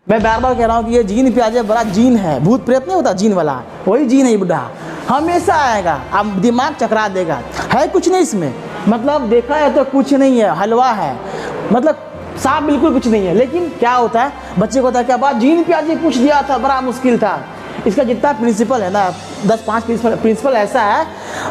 मैं बार बार कह रहा हूँ कि ये जीन प्याजे बड़ा जीन है, भूत प्रेत नहीं होता जीन वाला, वही जीन है ये बुढ़ा, हमेशा आएगा, अब दिमाग चकरा देगा। है कुछ नहीं इसमें, मतलब देखा है तो कुछ नहीं है, हलवा है, मतलब साफ बिल्कुल कुछ नहीं है। लेकिन क्या होता है, बच्चे को होता है क्या बात, जीन प्याजे पूछ दिया था, बड़ा मुश्किल था। इसका जितना प्रिंसिपल है ना, 10-5 प्रिंसिपल ऐसा है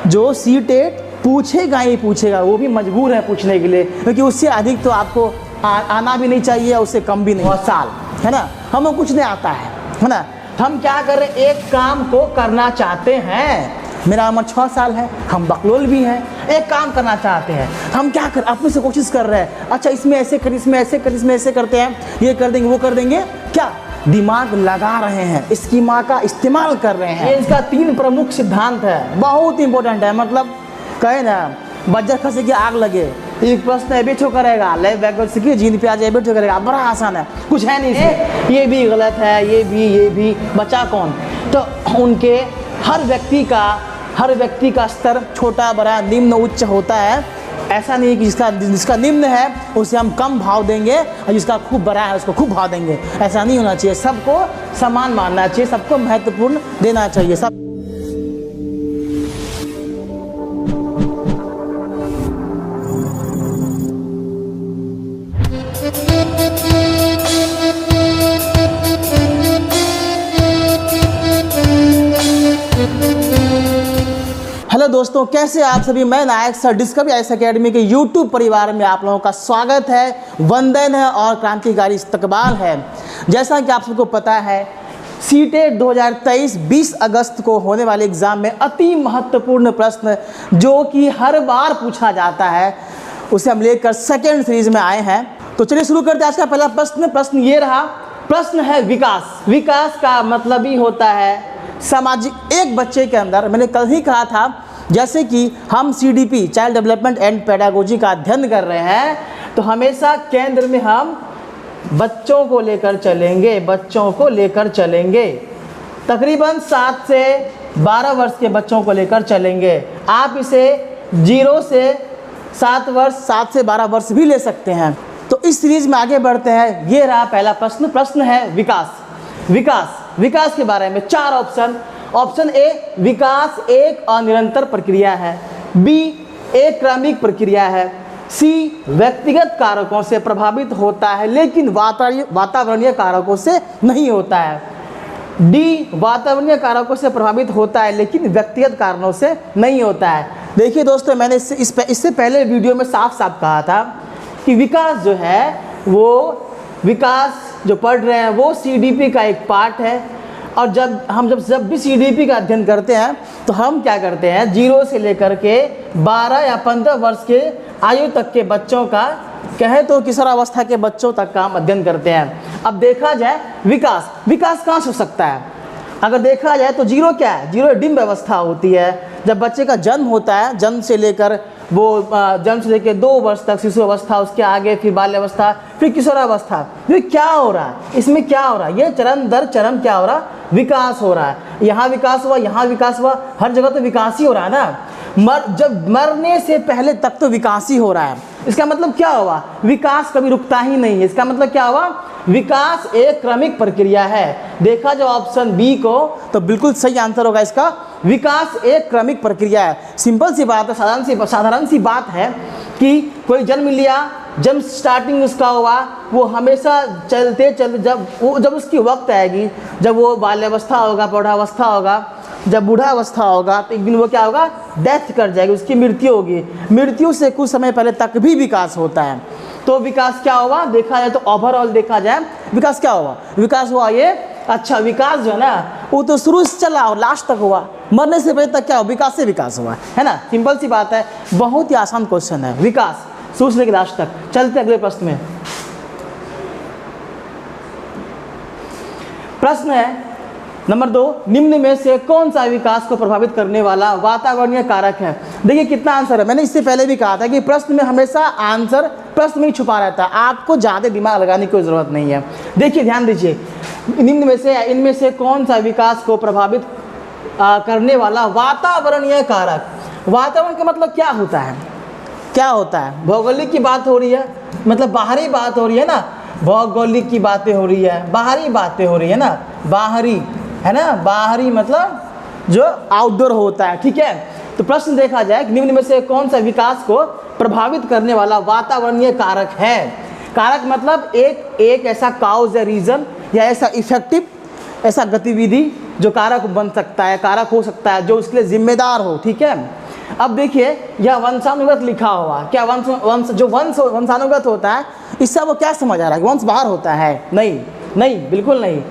जो सीटेट पूछेगा ही पूछेगा, वो भी मजबूर है पूछने के लिए, क्योंकि उससे अधिक तो आपको आना भी नहीं चाहिए, उससे कम भी नहीं, बहुत साल है ना, हमें कुछ नहीं आता है ना। हम क्या कर रहे हैं, एक काम को करना चाहते हैं, मेरा उम्र 6 साल है, हम बकलोल भी हैं, एक काम करना चाहते हैं, हम क्या कर अपने से कोशिश कर रहे हैं, अच्छा इसमें ऐसे कर, इसमें ऐसे कर, इसमें ऐसे करते हैं, ये कर देंगे वो कर देंगे, क्या दिमाग लगा रहे हैं, स्कीमा का इस्तेमाल कर रहे हैं। ये इसका 3 प्रमुख सिद्धांत है, बहुत इंपॉर्टेंट है, मतलब कहे ना बज्जर खसे की आग लगे, एक प्रश्न एबिट करेगा, लाइफ बैकवर्ड सीखिए, जीन प्याज एबिट करेगा, बड़ा आसान है, कुछ है नहीं इसमें, ये भी गलत है, ये भी, बचा कौन। तो उनके हर व्यक्ति का स्तर छोटा बड़ा निम्न उच्च होता है, ऐसा नहीं कि जिसका निम्न है उसे हम कम भाव देंगे और जिसका खूब बड़ा है उसको खूब भाव देंगे, ऐसा नहीं होना चाहिए। सबको समान मानना चाहिए, सबको महत्वपूर्ण देना चाहिए। सब हेलो दोस्तों, कैसे आप सभी। मैं नायक सर डिस्कवरी आईएएस एकेडमी के यूट्यूब परिवार में आप लोगों का स्वागत है, वंदन है और क्रांतिकारी इस्तकबाल है। जैसा कि आप सबको पता है, सीटेट 2023 20 अगस्त को होने वाले एग्ज़ाम में अति महत्वपूर्ण प्रश्न जो कि हर बार पूछा जाता है, उसे हम लेकर सेकेंड सीरीज में आए हैं। तो चलिए शुरू करते हैं आज का पहला प्रश्न ये रहा। प्रश्न है विकास। विकास का मतलब ही होता है सामाजिक, एक बच्चे के अंदर, मैंने कल ही कहा था, जैसे कि हम CDP child development and pedagogy का अध्ययन कर रहे हैं, तो हमेशा केंद्र में हम बच्चों को लेकर चलेंगे, तकरीबन 7 से 12 वर्ष के बच्चों को लेकर चलेंगे। आप इसे 0 से 7 वर्ष, 7 से 12 वर्ष भी ले सकते हैं। तो इस सीरीज में आगे बढ़ते हैं। ये रहा पहला प्रश्न है विकास के बारे में 4 ऑप्शन। ऑप्शन ए, विकास एक अनिरंतर प्रक्रिया है। बी, एक क्रमिक प्रक्रिया है। सी, व्यक्तिगत कारकों से प्रभावित होता है लेकिन वातावरणीय कारकों से नहीं होता है। डी, वातावरणीय कारकों से प्रभावित होता है लेकिन व्यक्तिगत कारणों से नहीं होता है। देखिए दोस्तों, मैंने इससे पहले वीडियो में साफ कहा था कि विकास जो है, वो विकास जो पढ़ रहे हैं वो CDP का एक पार्ट है। और जब भी CDP का अध्ययन करते हैं तो हम क्या करते हैं, 0 से लेकर के 12 या 15 वर्ष के आयु तक के बच्चों का, कहे तो किशोरावस्था के बच्चों तक का हम अध्ययन करते हैं। अब देखा जाए विकास कहाँ से हो सकता है, अगर देखा जाए तो 0 क्या है, 0 डिम्ब अवस्था होती है। जब बच्चे का जन्म होता है, जन्म से लेकर 2 वर्ष तक शिशु अवस्था, उसके आगे फिर बाल्यावस्था, फिर किशोरावस्था, ये क्या हो रहा है, इसमें क्या हो रहा है, ये चरण दर चरण क्या हो रहा है, विकास हो रहा है। यहाँ विकास हुआ, यहाँ विकास हुआ, हर जगह तो विकास ही हो रहा है ना। जब मरने से पहले तक तो विकास ही हो रहा है। इसका मतलब क्या हुआ, विकास कभी रुकता ही नहीं है। इसका मतलब क्या हुआ, विकास एक क्रमिक प्रक्रिया है। देखा जाए ऑप्शन बी को तो बिल्कुल सही आंसर होगा इसका, विकास एक क्रमिक प्रक्रिया है। सिंपल सी बात है, साधारण सी बात है कि कोई जन्म लिया, जब स्टार्टिंग उसका हुआ, वो हमेशा चलते जब उसकी वक्त आएगी, जब वो बाल्यावस्था होगा, प्रौढ़ावस्था होगा, जब बूढ़ावस्था होगा, तो एक दिन वो क्या होगा, डेथ कर जाएगी, उसकी मृत्यु होगी। मृत्यु से कुछ समय पहले तक भी विकास होता है। तो विकास क्या हुआ, देखा जाए तो ओवरऑल देखा जाए विकास क्या हुआ, विकास हुआ ये, अच्छा विकास जो है ना, वो तो शुरू से चला और लास्ट तक हुआ, मरने से पहले तक क्या हुआ, विकास से विकास हुआ है ना। सिंपल सी बात है, बहुत ही आसान क्वेश्चन है, विकास शुरू से लेकर लास्ट तक। चलते अगले प्रश्न में। प्रश्न है नंबर 2, निम्न में से कौन सा विकास को प्रभावित करने वाला वातावरणीय कारक है। देखिए कितना आंसर है, मैंने इससे पहले भी कहा था कि प्रश्न में हमेशा आंसर प्रश्न में ही छुपा रहता है, आपको ज़्यादा दिमाग लगाने की कोई ज़रूरत नहीं है। देखिए ध्यान दीजिए, निम्न में से इनमें से कौन सा विकास को प्रभावित करने वाला वातावरणीय कारक। वातावरण का मतलब क्या होता है, भौगोलिक की बात हो रही है, मतलब बाहरी बात हो रही है ना। भौगोलिक की बातें हो रही है, बाहरी बातें हो रही है ना, बाहरी है ना, बाहरी मतलब जो आउटडोर होता है, ठीक है। तो प्रश्न देखा जाए कि निम्न में से कौन सा विकास को प्रभावित करने वाला वातावरणीय कारक है। कारक मतलब एक ऐसा काउज या रीजन या ऐसा इफेक्टिव, ऐसा गतिविधि जो कारक बन सकता है, कारक हो सकता है, जो उसके लिए जिम्मेदार हो, ठीक है। अब देखिए यह वंशानुगत लिखा हुआ, क्या वंशानुगत होता है, इससे वो क्या समझ आ रहा है कि वंश बाहर होता है? नहीं नहीं, बिल्कुल नहीं।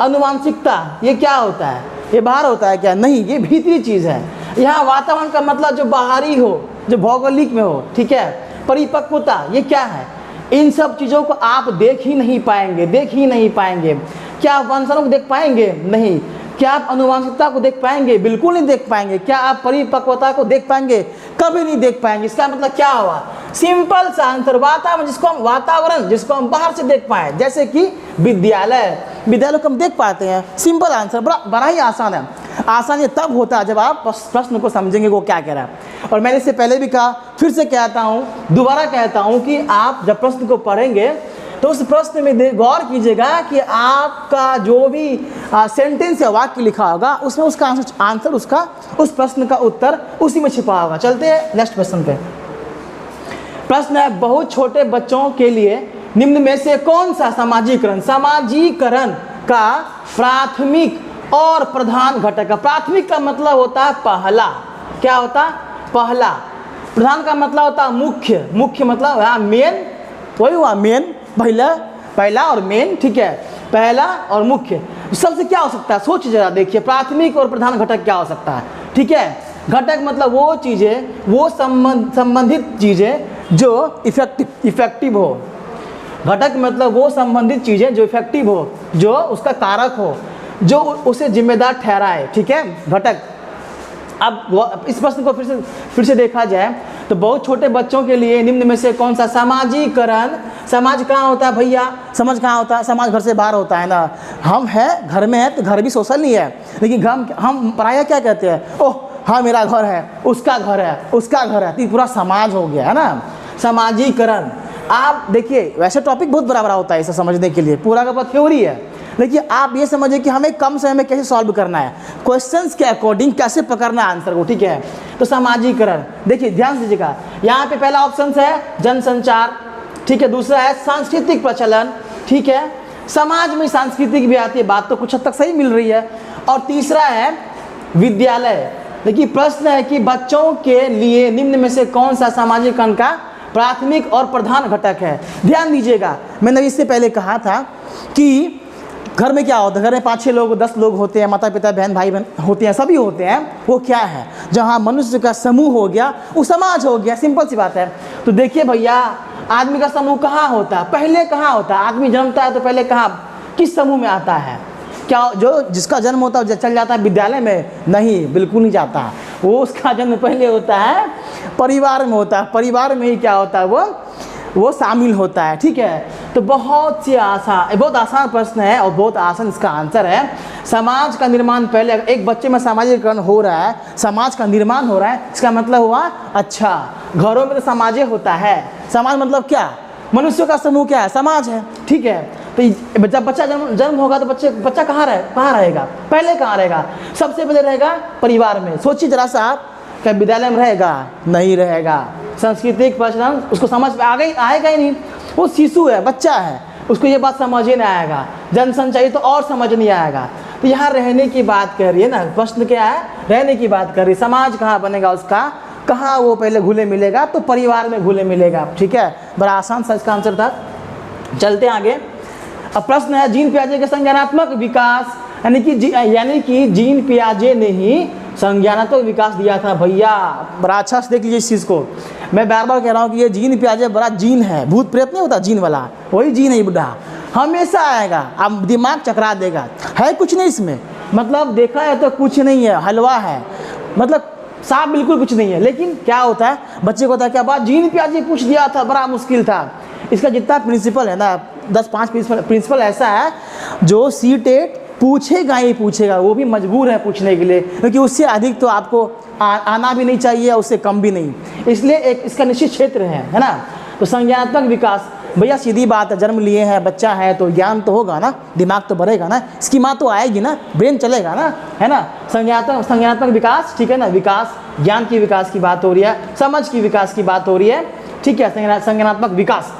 अनुवांशिकता ये क्या होता है? ये बाहर होता है क्या? नहीं, ये भीतरी चीज़ है। यहाँ वातावरण का मतलब जो बाहरी हो, जो भौगोलिक में हो, ठीक है। परिपक्वता ये क्या है? इन सब चीज़ों को आप देख ही नहीं पाएंगे, देख ही नहीं पाएंगे। क्या आप वंशाणु को देख पाएंगे? नहीं। क्या आप अनुवांशिकता को देख पाएंगे? बिल्कुल नहीं देख पाएंगे। क्या आप परिपक्वता को देख पाएंगे? कभी नहीं देख पाएंगे। इसका मतलब क्या हुआ? सिंपल सा आंसर, वातावरण जिसको हम बाहर से देख पाए, जैसे कि विद्यालय को हम देख पाते हैं। सिंपल आंसर, बड़ा ही आसान है। आसान ये तब होता है जब आप प्रश्न को समझेंगे वो क्या कह रहा है। और मैंने इससे पहले भी कहा, फिर से कहता हूँ, दोबारा कहता हूँ कि आप जब प्रश्न को पढ़ेंगे तो उस प्रश्न में गौर कीजिएगा कि आपका जो भी सेंटेंस या वाक्य लिखा होगा उसमें उसका आंसर उसका उस प्रश्न का उत्तर उसी में छिपा होगा। चलते हैं नेक्स्ट प्रश्न पे। प्रश्न है, बहुत छोटे बच्चों के लिए निम्न में से कौन सा समाजीकरण का प्राथमिक और प्रधान घटक है? प्राथमिक का मतलब होता है पहला, क्या होता है? पहला। प्रधान का मतलब होता है मुख्य, मुख्य मतलब मेन, वही हुआ मेन, पहला और मेन, ठीक है, पहला और मुख्य। सबसे क्या हो सकता है? सोच जरा, देखिए प्राथमिक और प्रधान घटक क्या हो सकता है, ठीक है। घटक मतलब वो चीज़ें, वो संबंधित चीज़ें जो इफेक्टिव हो। घटक मतलब वो संबंधित चीज़ें जो इफेक्टिव हो, जो उसका कारक हो, जो उसे जिम्मेदार ठहराए, ठीक है, घटक। अब इस प्रश्न को फिर से देखा जाए तो बहुत छोटे बच्चों के लिए निम्न में से कौन सा समाजीकरण, समाज कहाँ होता है भैया? समाज कहाँ होता है? समाज घर से बाहर होता है ना। हम हैं घर में है तो घर भी सोशल नहीं है, लेकिन हम पराया क्या कहते हैं? ओह हाँ मेरा घर है, उसका घर है, उसका घर है, तो पूरा समाज हो गया है ना, समाजीकरण। आप देखिए वैसे टॉपिक बहुत बड़ा होता है इसे समझने के लिए, पूरा का पूरा थ्योरी है, लेकिन आप ये समझिए कि हमें कम समय में कैसे सॉल्व करना है, क्वेश्चंस के अकॉर्डिंग कैसे पकड़ना है आंसर को, ठीक है। तो समाजीकरण, देखिए ध्यान दीजिएगा, यहाँ पे पहला ऑप्शन है जनसंचार, ठीक है, दूसरा है सांस्कृतिक प्रचलन, ठीक है, समाज में सांस्कृतिक भी आती है, बात तो कुछ हद तक सही मिल रही है, और तीसरा है विद्यालय। देखिए प्रश्न है कि बच्चों के लिए निम्न में से कौन सा सामाजिकरण का प्राथमिक और प्रधान घटक है? ध्यान दीजिएगा, मैंने इससे पहले कहा था कि घर में क्या होता है, घर में 5-6 लोग 10 लोग होते हैं, माता पिता बहन भाई बहन होते हैं, सभी होते हैं। वो क्या है? जहाँ मनुष्य का समूह हो गया वो समाज हो गया, सिंपल सी बात है। तो देखिए भैया, आदमी का समूह कहाँ होता है? पहले कहाँ होता है? आदमी जन्मता है तो पहले कहाँ, किस समूह में आता है? क्या जो जिसका जन्म होता है चल जाता है विद्यालय में? नहीं, बिल्कुल नहीं जाता। वो उसका जन्म पहले होता है परिवार में होता है, परिवार में ही क्या होता है, वो शामिल होता है, ठीक है। तो बहुत आसान प्रश्न है और बहुत आसान इसका आंसर है। समाज का निर्माण पहले, एक बच्चे में सामाजिकरण हो रहा है, समाज का निर्माण हो रहा है, इसका मतलब हुआ अच्छा घरों में तो समाज होता है। समाज मतलब क्या? मनुष्यों का समूह क्या है? समाज है, ठीक है। तो जब बच्चा जन्म होगा तो बच्चा कहाँ रहेगा? पहले कहाँ रहेगा? सबसे पहले रहेगा परिवार में। सोचिए जरा सा आप, क्या विद्यालय में रहेगा? नहीं रहेगा। सांस्कृतिक प्रचलन उसको समझ में आएगा ही नहीं, वो शिशु है, बच्चा है, उसको ये बात समझ ही नहीं आएगा। जनसंचार तो और समझ नहीं आएगा। तो यहाँ रहने की बात कर रही है ना, प्रश्न क्या है? रहने की बात कर रही है। समाज कहाँ बनेगा उसका, कहाँ वो पहले घुले मिलेगा? तो परिवार में घुले मिलेगा, ठीक है। बड़ा आसान सा इसका आंसर था। चलते आगे। अब प्रश्न है, जीन पियाजे के संज्ञानात्मक विकास, यानी कि जीन पियाजे ने ही संज्ञानात्मक विकास दिया था। भैया बड़ा अच्छा से देख लीजिए इस चीज़ को, मैं बार बार कह रहा हूँ कि ये जीन पियाजे बड़ा जीन है, भूत प्रेत नहीं होता जीन वाला, वही जीन है बुढ़ा, हमेशा आएगा, अब दिमाग चकरा देगा। है कुछ नहीं इसमें, मतलब देखा है तो कुछ नहीं है, हलवा है, मतलब साफ बिल्कुल कुछ नहीं है। लेकिन क्या होता है, बच्चे को होता है क्या बात, जीन पियाजे पूछ दिया था, बड़ा मुश्किल था। इसका जितना प्रिंसिपल है ना, 10-5 प्रिंसिपल ऐसा है जो सीटेट पूछेगा ही पूछेगा, वो भी मजबूर है पूछने के लिए, क्योंकि उससे अधिक तो आपको आना भी नहीं चाहिए, उससे कम भी नहीं। इसलिए एक इसका निश्चित क्षेत्र है ना। तो संज्ञानात्मक विकास, भैया सीधी बात है, जन्म लिए हैं, बच्चा है तो ज्ञान तो होगा ना, दिमाग तो बढ़ेगा ना, इसकी माँ तो आएगी ना, ब्रेन चलेगा ना, है ना। संज्ञानात्मक विकास, ठीक है ना, विकास, ज्ञान की विकास की बात हो रही है, समझ की विकास की बात हो रही है, ठीक है। संज्ञानात्मक विकास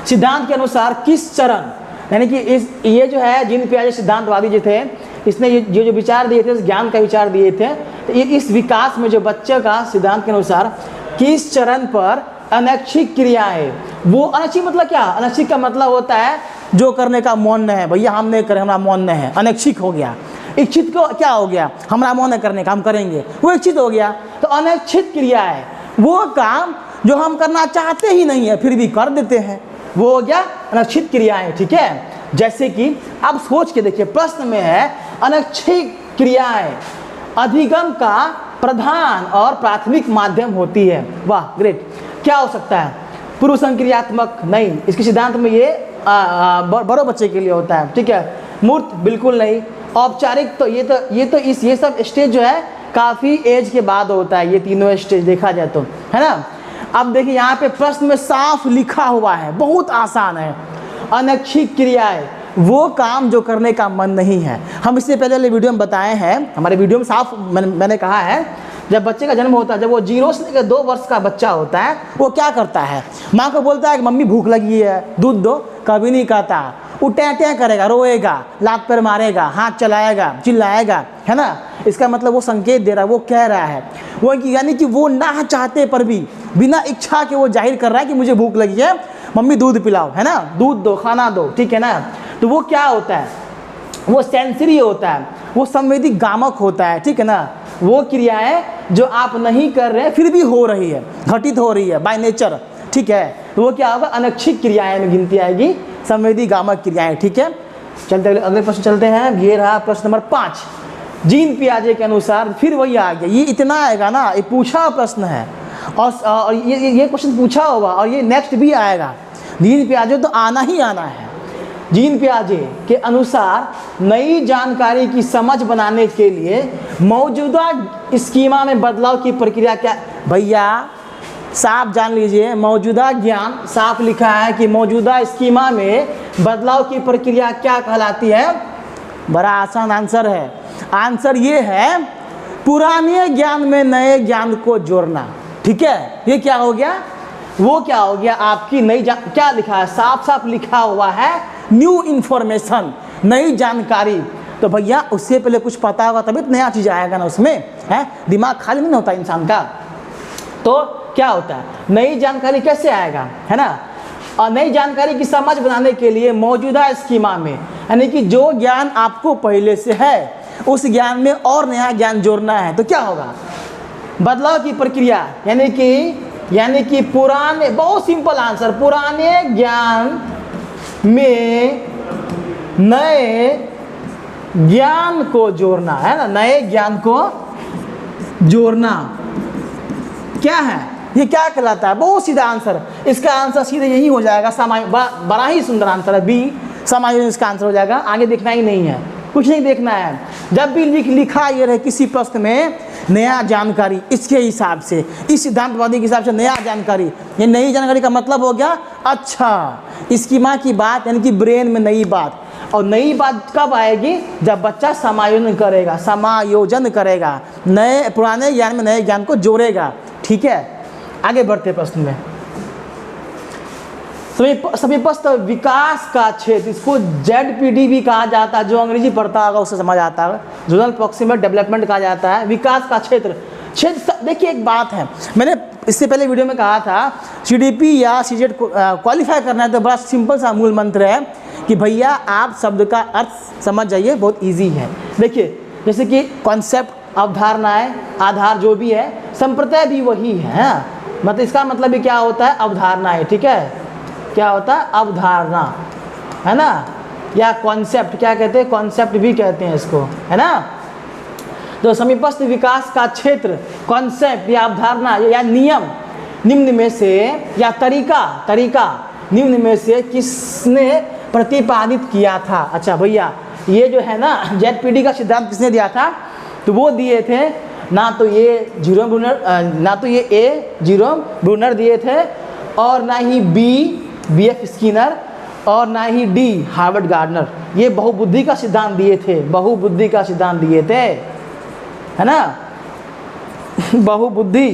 सिद्धांत के अनुसार किस चरण, यानी कि ये जो है जीन पियाजे सिद्धांतवादी जो थे, इसने ये जो विचार दिए थे, इस ज्ञान का विचार दिए थे, तो ये इस विकास में जो बच्चे का सिद्धांत के अनुसार किस चरण पर अनैच्छिक क्रियाएं, वो अनैच्छिक मतलब क्या, अनैच्छिक का मतलब होता है जो करने का मौन है, भैया हम नहीं करें, हमारा मौन है, अनैच्छिक हो गया। इच्छित को क्या हो गया, हमारा मौन है करने का, हम करेंगे, वो इच्छित हो गया। तो अनैच्छिक क्रिया है वो काम जो हम करना चाहते ही नहीं है फिर भी कर देते हैं, वो हो गया अनैच्छिक क्रियाएं, ठीक है। जैसे कि आप सोच के देखिए, प्रश्न में है अनैच्छिक क्रियाएं अधिगम का प्रधान और प्राथमिक माध्यम होती है। वाह ग्रेट। क्या हो सकता है, पूर्व संक्रियात्मक नहीं, इसके सिद्धांत में ये बड़े बच्चे के लिए होता है, ठीक है। मूर्त बिल्कुल नहीं। औपचारिक तो ये सब स्टेज जो है काफ़ी एज के बाद होता है, ये तीनों स्टेज देखा जाए तो, है ना। अब देखिए यहाँ पे प्रश्न में साफ लिखा हुआ है, बहुत आसान है, अनैच्छिक क्रियाएं वो काम जो करने का मन नहीं है। हम इससे पहले वाले वीडियो में बताए हैं, हमारे वीडियो में साफ मैंने कहा है, जब बच्चे का जन्म होता है, जब वो 0 से लेकर 2 वर्ष का बच्चा होता है, वो क्या करता है, माँ को बोलता है कि मम्मी भूख लगी है, दूध दो, कभी नहीं कहता, वो टैं करेगा, रोएगा, लात पैर मारेगा, हाथ चलाएगा, चिल्लाएगा, है ना। इसका मतलब वो संकेत दे रहा है, वो कह रहा है, वो यानी कि वो ना चाहते पर भी बिना इच्छा के वो जाहिर कर रहा है कि मुझे भूख लगी है, मम्मी दूध पिलाओ, है ना, दूध दो, खाना दो, ठीक है ना। तो वो क्या होता है, वो सेंसरी होता है, वो संवेदी गामक होता है, ठीक है ना। वो क्रियाएं जो आप नहीं कर रहे हैं फिर भी हो रही है, घटित हो रही है बाय नेचर, ठीक है। तो वो क्या होगा, अनैच्छिक क्रियाएं में गिनती आएगी, संवेदी गामक क्रियाएं, ठीक है। चलते अगले प्रश्न चलते हैं। ये रहा प्रश्न नंबर 5। जीन पियाजे के अनुसार, फिर वही आ गया, ये इतना आएगा ना, ये पूछा प्रश्न है और ये क्वेश्चन पूछा होगा और ये नेक्स्ट भी आएगा। जीन पियाजे तो आना ही आना है। जीन पियाजे के अनुसार नई जानकारी की समझ बनाने के लिए मौजूदा स्कीमा में बदलाव की प्रक्रिया क्या, भैया साफ जान लीजिए, मौजूदा ज्ञान साफ लिखा है कि मौजूदा स्कीमा में बदलाव की प्रक्रिया क्या कहलाती है। बड़ा आसान आंसर है, आंसर ये है पुराने ज्ञान में नए ज्ञान को जोड़ना, ठीक है। ये क्या हो गया, वो क्या हो गया, आपकी नई क्या लिखा है, साफ साफ लिखा हुआ है न्यू इन्फॉर्मेशन, नई जानकारी। तो भैया उससे पहले कुछ पता होगा तभी तो नया चीज़ आएगा ना, उसमें है, दिमाग खाली नहीं होता इंसान का। तो क्या होता है, नई जानकारी कैसे आएगा, है ना। और नई जानकारी की समझ बनाने के लिए मौजूदा स्कीमा में, यानी कि जो ज्ञान आपको पहले से है उस ज्ञान में और नया ज्ञान जोड़ना है, तो क्या होगा, बदलाव की प्रक्रिया, यानी कि पुराने, बहुत सिंपल आंसर, पुराने ज्ञान में नए ज्ञान को जोड़ना, है ना, नए ज्ञान को जोड़ना क्या है, ये क्या कहलाता है, बहुत सीधा आंसर। इसका आंसर सीधे यही हो जाएगा, बड़ा ही सुंदर आंसर है, बी समायोजन इसका आंसर हो जाएगा। आगे देखना ही नहीं है, कुछ नहीं देखना है। जब भी लिखा ये रहे किसी प्रश्न में नया जानकारी, इसके हिसाब से, इस सिद्धांतवादी के हिसाब से नया जानकारी, ये नई जानकारी का मतलब हो गया अच्छा स्कीमा की बात, यानी कि ब्रेन में नई बात। और नई बात कब आएगी, जब बच्चा समायोजन करेगा, नए पुराने ज्ञान में नए ज्ञान को जोड़ेगा, ठीक है। आगे बढ़ते प्रश्न में, समीपस्थ विकास का क्षेत्र, इसको ZPD भी कहा जाता है, जो अंग्रेजी पढ़ता होगा उससे समझ आता है, जोनल प्रॉक्सिमल डेवलपमेंट कहा जाता है, विकास का क्षेत्र। देखिए एक बात है, मैंने इससे पहले वीडियो में कहा था CDP या CGET क्वालिफाई करना है तो बड़ा सिंपल सा मूल मंत्र है कि भैया आप शब्द का अर्थ समझ जाइए, बहुत ईजी है। देखिए जैसे कि कॉन्सेप्ट, अवधारणाएं, आधार जो भी है, संप्रत्यय भी वही है, मतलब इसका मतलब भी क्या होता है, अवधारणाएं, ठीक है। क्या होता है, अवधारणा, है ना, या कॉन्सेप्ट, क्या कहते हैं, कॉन्सेप्ट भी कहते हैं इसको, है ना। तो समीपस्थ विकास का क्षेत्र, कॉन्सेप्ट या अवधारणा या नियम निम्न में से, या तरीका निम्न में से किसने प्रतिपादित किया था। अच्छा भैया ये जो है ना ZPD का सिद्धांत किसने दिया था, तो वो दिए थे ना तो ये जेरोम ब्रूनर दिए थे, और ना ही B BF स्किनर और ना ही डी हार्वर्ड गार्डनर। ये बहुबुद्धि का सिद्धांत दिए थे, बहुबुद्धि का सिद्धांत दिए थे, है ना, बहुबुद्धि।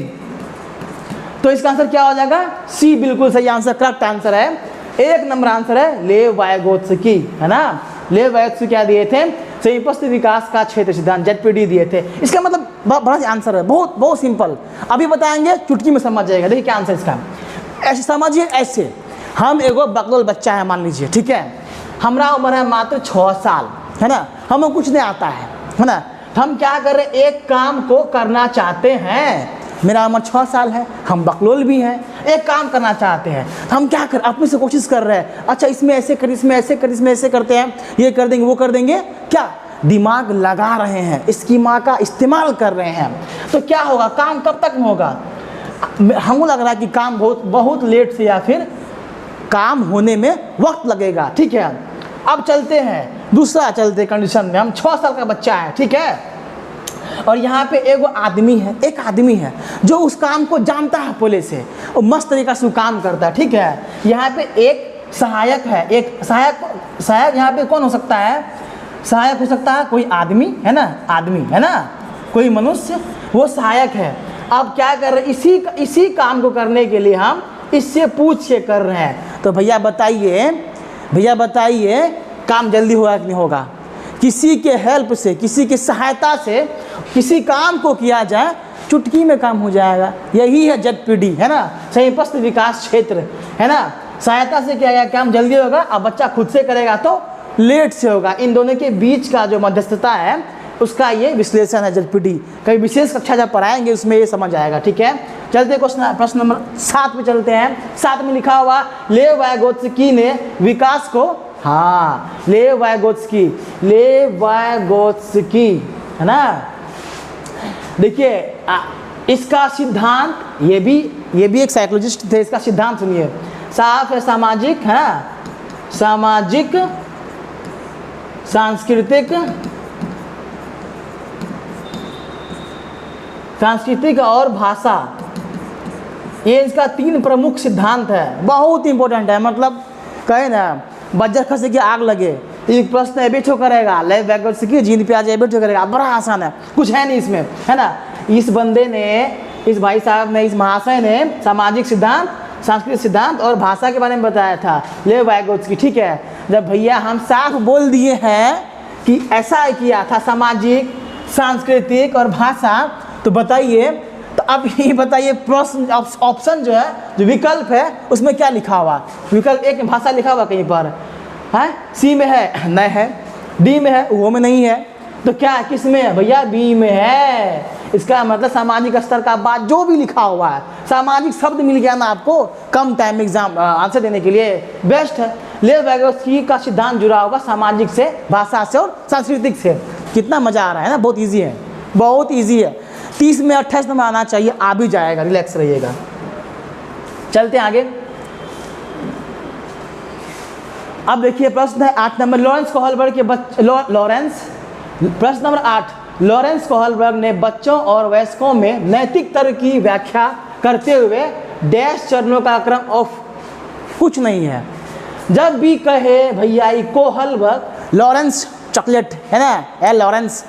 तो इसका आंसर क्या हो जाएगा? सी बिल्कुल सही आंसर, करेक्ट आंसर है। 1 नंबर आंसर है लेव वायगोत्स्की, है ना। लेव वायगोत्स्की क्या दिए थे? संयुक्त विकास का क्षेत्र सिद्धांत, ZPD दिए थे। इसका मतलब बड़ा आंसर है, बहुत बहुत सिंपल। अभी बताएंगे, चुटकी में समझ जाएगा। देखिए क्या आंसर इसका, ऐसे समझिए। ऐसे हम एगो बकलोल बच्चा है मान लीजिए, ठीक है, हमारा उम्र है मात्र 6 साल, है ना, हमें कुछ नहीं आता है ना। हम क्या कर रहे हैं? एक काम को करना चाहते हैं। मेरा उम्र 6 साल है, हम बकलोल भी हैं, एक काम करना चाहते हैं, हम क्या कर अपने से कोशिश कर रहे हैं। अच्छा इसमें ऐसे कर, इसमें ऐसे कर, इसमें ऐसे करते हैं, ये कर देंगे, वो कर देंगे, क्या दिमाग लगा रहे हैं, स्कीमा का इस्तेमाल कर रहे हैं। तो क्या होगा? काम कब तक में होगा? हमको लग रहा है कि काम बहुत लेट से या फिर काम होने में वक्त लगेगा, ठीक है। अब चलते हैं दूसरा, चलते कंडीशन में। हम 6 साल का बच्चा है, ठीक है, और यहाँ पे एक आदमी है, एक आदमी है जो उस काम को जानता है पहले से और मस्त तरीका से वो काम करता है, ठीक है। यहाँ पे एक सहायक है, एक सहायक यहाँ पे कौन हो सकता है? सहायक हो सकता है कोई आदमी, है ना, आदमी, है ना, कोई मनुष्य, वो सहायक है। अब क्या कर रहे हैं? इसी काम को करने के लिए हम इससे पूछ के कर रहे हैं। तो भैया बताइए काम जल्दी होगा कि नहीं होगा? किसी के हेल्प से, किसी की सहायता से किसी काम को किया जाए, चुटकी में काम हो जाएगा। यही है ZPD, है ना, संयुक्त विकास क्षेत्र, है ना। सहायता से किया गया काम जल्दी होगा, अब बच्चा खुद से करेगा तो लेट से होगा। इन दोनों के बीच का जो मध्यस्थता है उसका ये विश्लेषण है ZPD। कई विशेष कक्षा जब पढ़ाएंगे उसमें ये समझ आएगा, ठीक है। चलते प्रश्न नंबर 7 पे चलते हैं। 7 में लिखा हुआ लेव वायगोत्स्की ने विकास को, हाँ, लेव वायगोत्स्की, है ना। देखिए इसका सिद्धांत, ये भी एक साइकोलॉजिस्ट थे, इसका सिद्धांत सुनिए। साफ है, सामाजिक, है ना, सामाजिक, सांस्कृतिक और भाषा, ये इसका 3 प्रमुख सिद्धांत है। बहुत इंपॉर्टेंट है, मतलब कहे ना बज्जर खसे की आग लगे, एक प्रश्न एबिठो करेगा, लेव वायगोत्स्की जींद पे आ जाए एबिठो करेगा, बड़ा आसान है, कुछ है नहीं इसमें, है ना। इस बंदे ने, इस भाई साहब ने, इस महाशय ने सामाजिक सिद्धांत, सांस्कृतिक सिद्धांत और भाषा के बारे में बताया था, लेव वायगोत्स्की, ठीक है। जब भैया हम साफ बोल दिए हैं कि ऐसा किया था, सामाजिक, सांस्कृतिक और भाषा, तो बताइए, तो अब ये बताइए प्रश्न ऑप्शन जो है, जो विकल्प है उसमें क्या लिखा हुआ? विकल्प 1 में भाषा लिखा हुआ कहीं पर है, सी में है, नहीं है, डी में है, वो में नहीं है, तो क्या किस में है भैया? बी में है। इसका मतलब सामाजिक स्तर का बात जो भी लिखा हुआ है, सामाजिक शब्द मिल गया ना आपको, कम टाइम में एग्जाम आंसर देने के लिए बेस्ट है। लेव वायगोत्स्की का सिद्धांत जुड़ा होगा सामाजिक से, भाषा से और सांस्कृतिक से। कितना मजा आ रहा है ना, बहुत ईजी है, बहुत ईजी है। 30 में 28 नंबर आना चाहिए, आ भी जाएगा, रिलैक्स रहिएगा। चलते हैं आगे। अब देखिए प्रश्न है 8 नंबर, लॉरेंस कोहलबर्ग के प्रश्न नंबर 8, लॉरेंस कोहलबर्ग ने बच्चों और वयस्कों में नैतिक तर्क की व्याख्या करते हुए डैश चरणों का क्रम ऑफ, कुछ नहीं है। जब भी कहे भैया कोहलबर्ग, लॉरेंस चॉकलेट, है ना, लॉरेंस,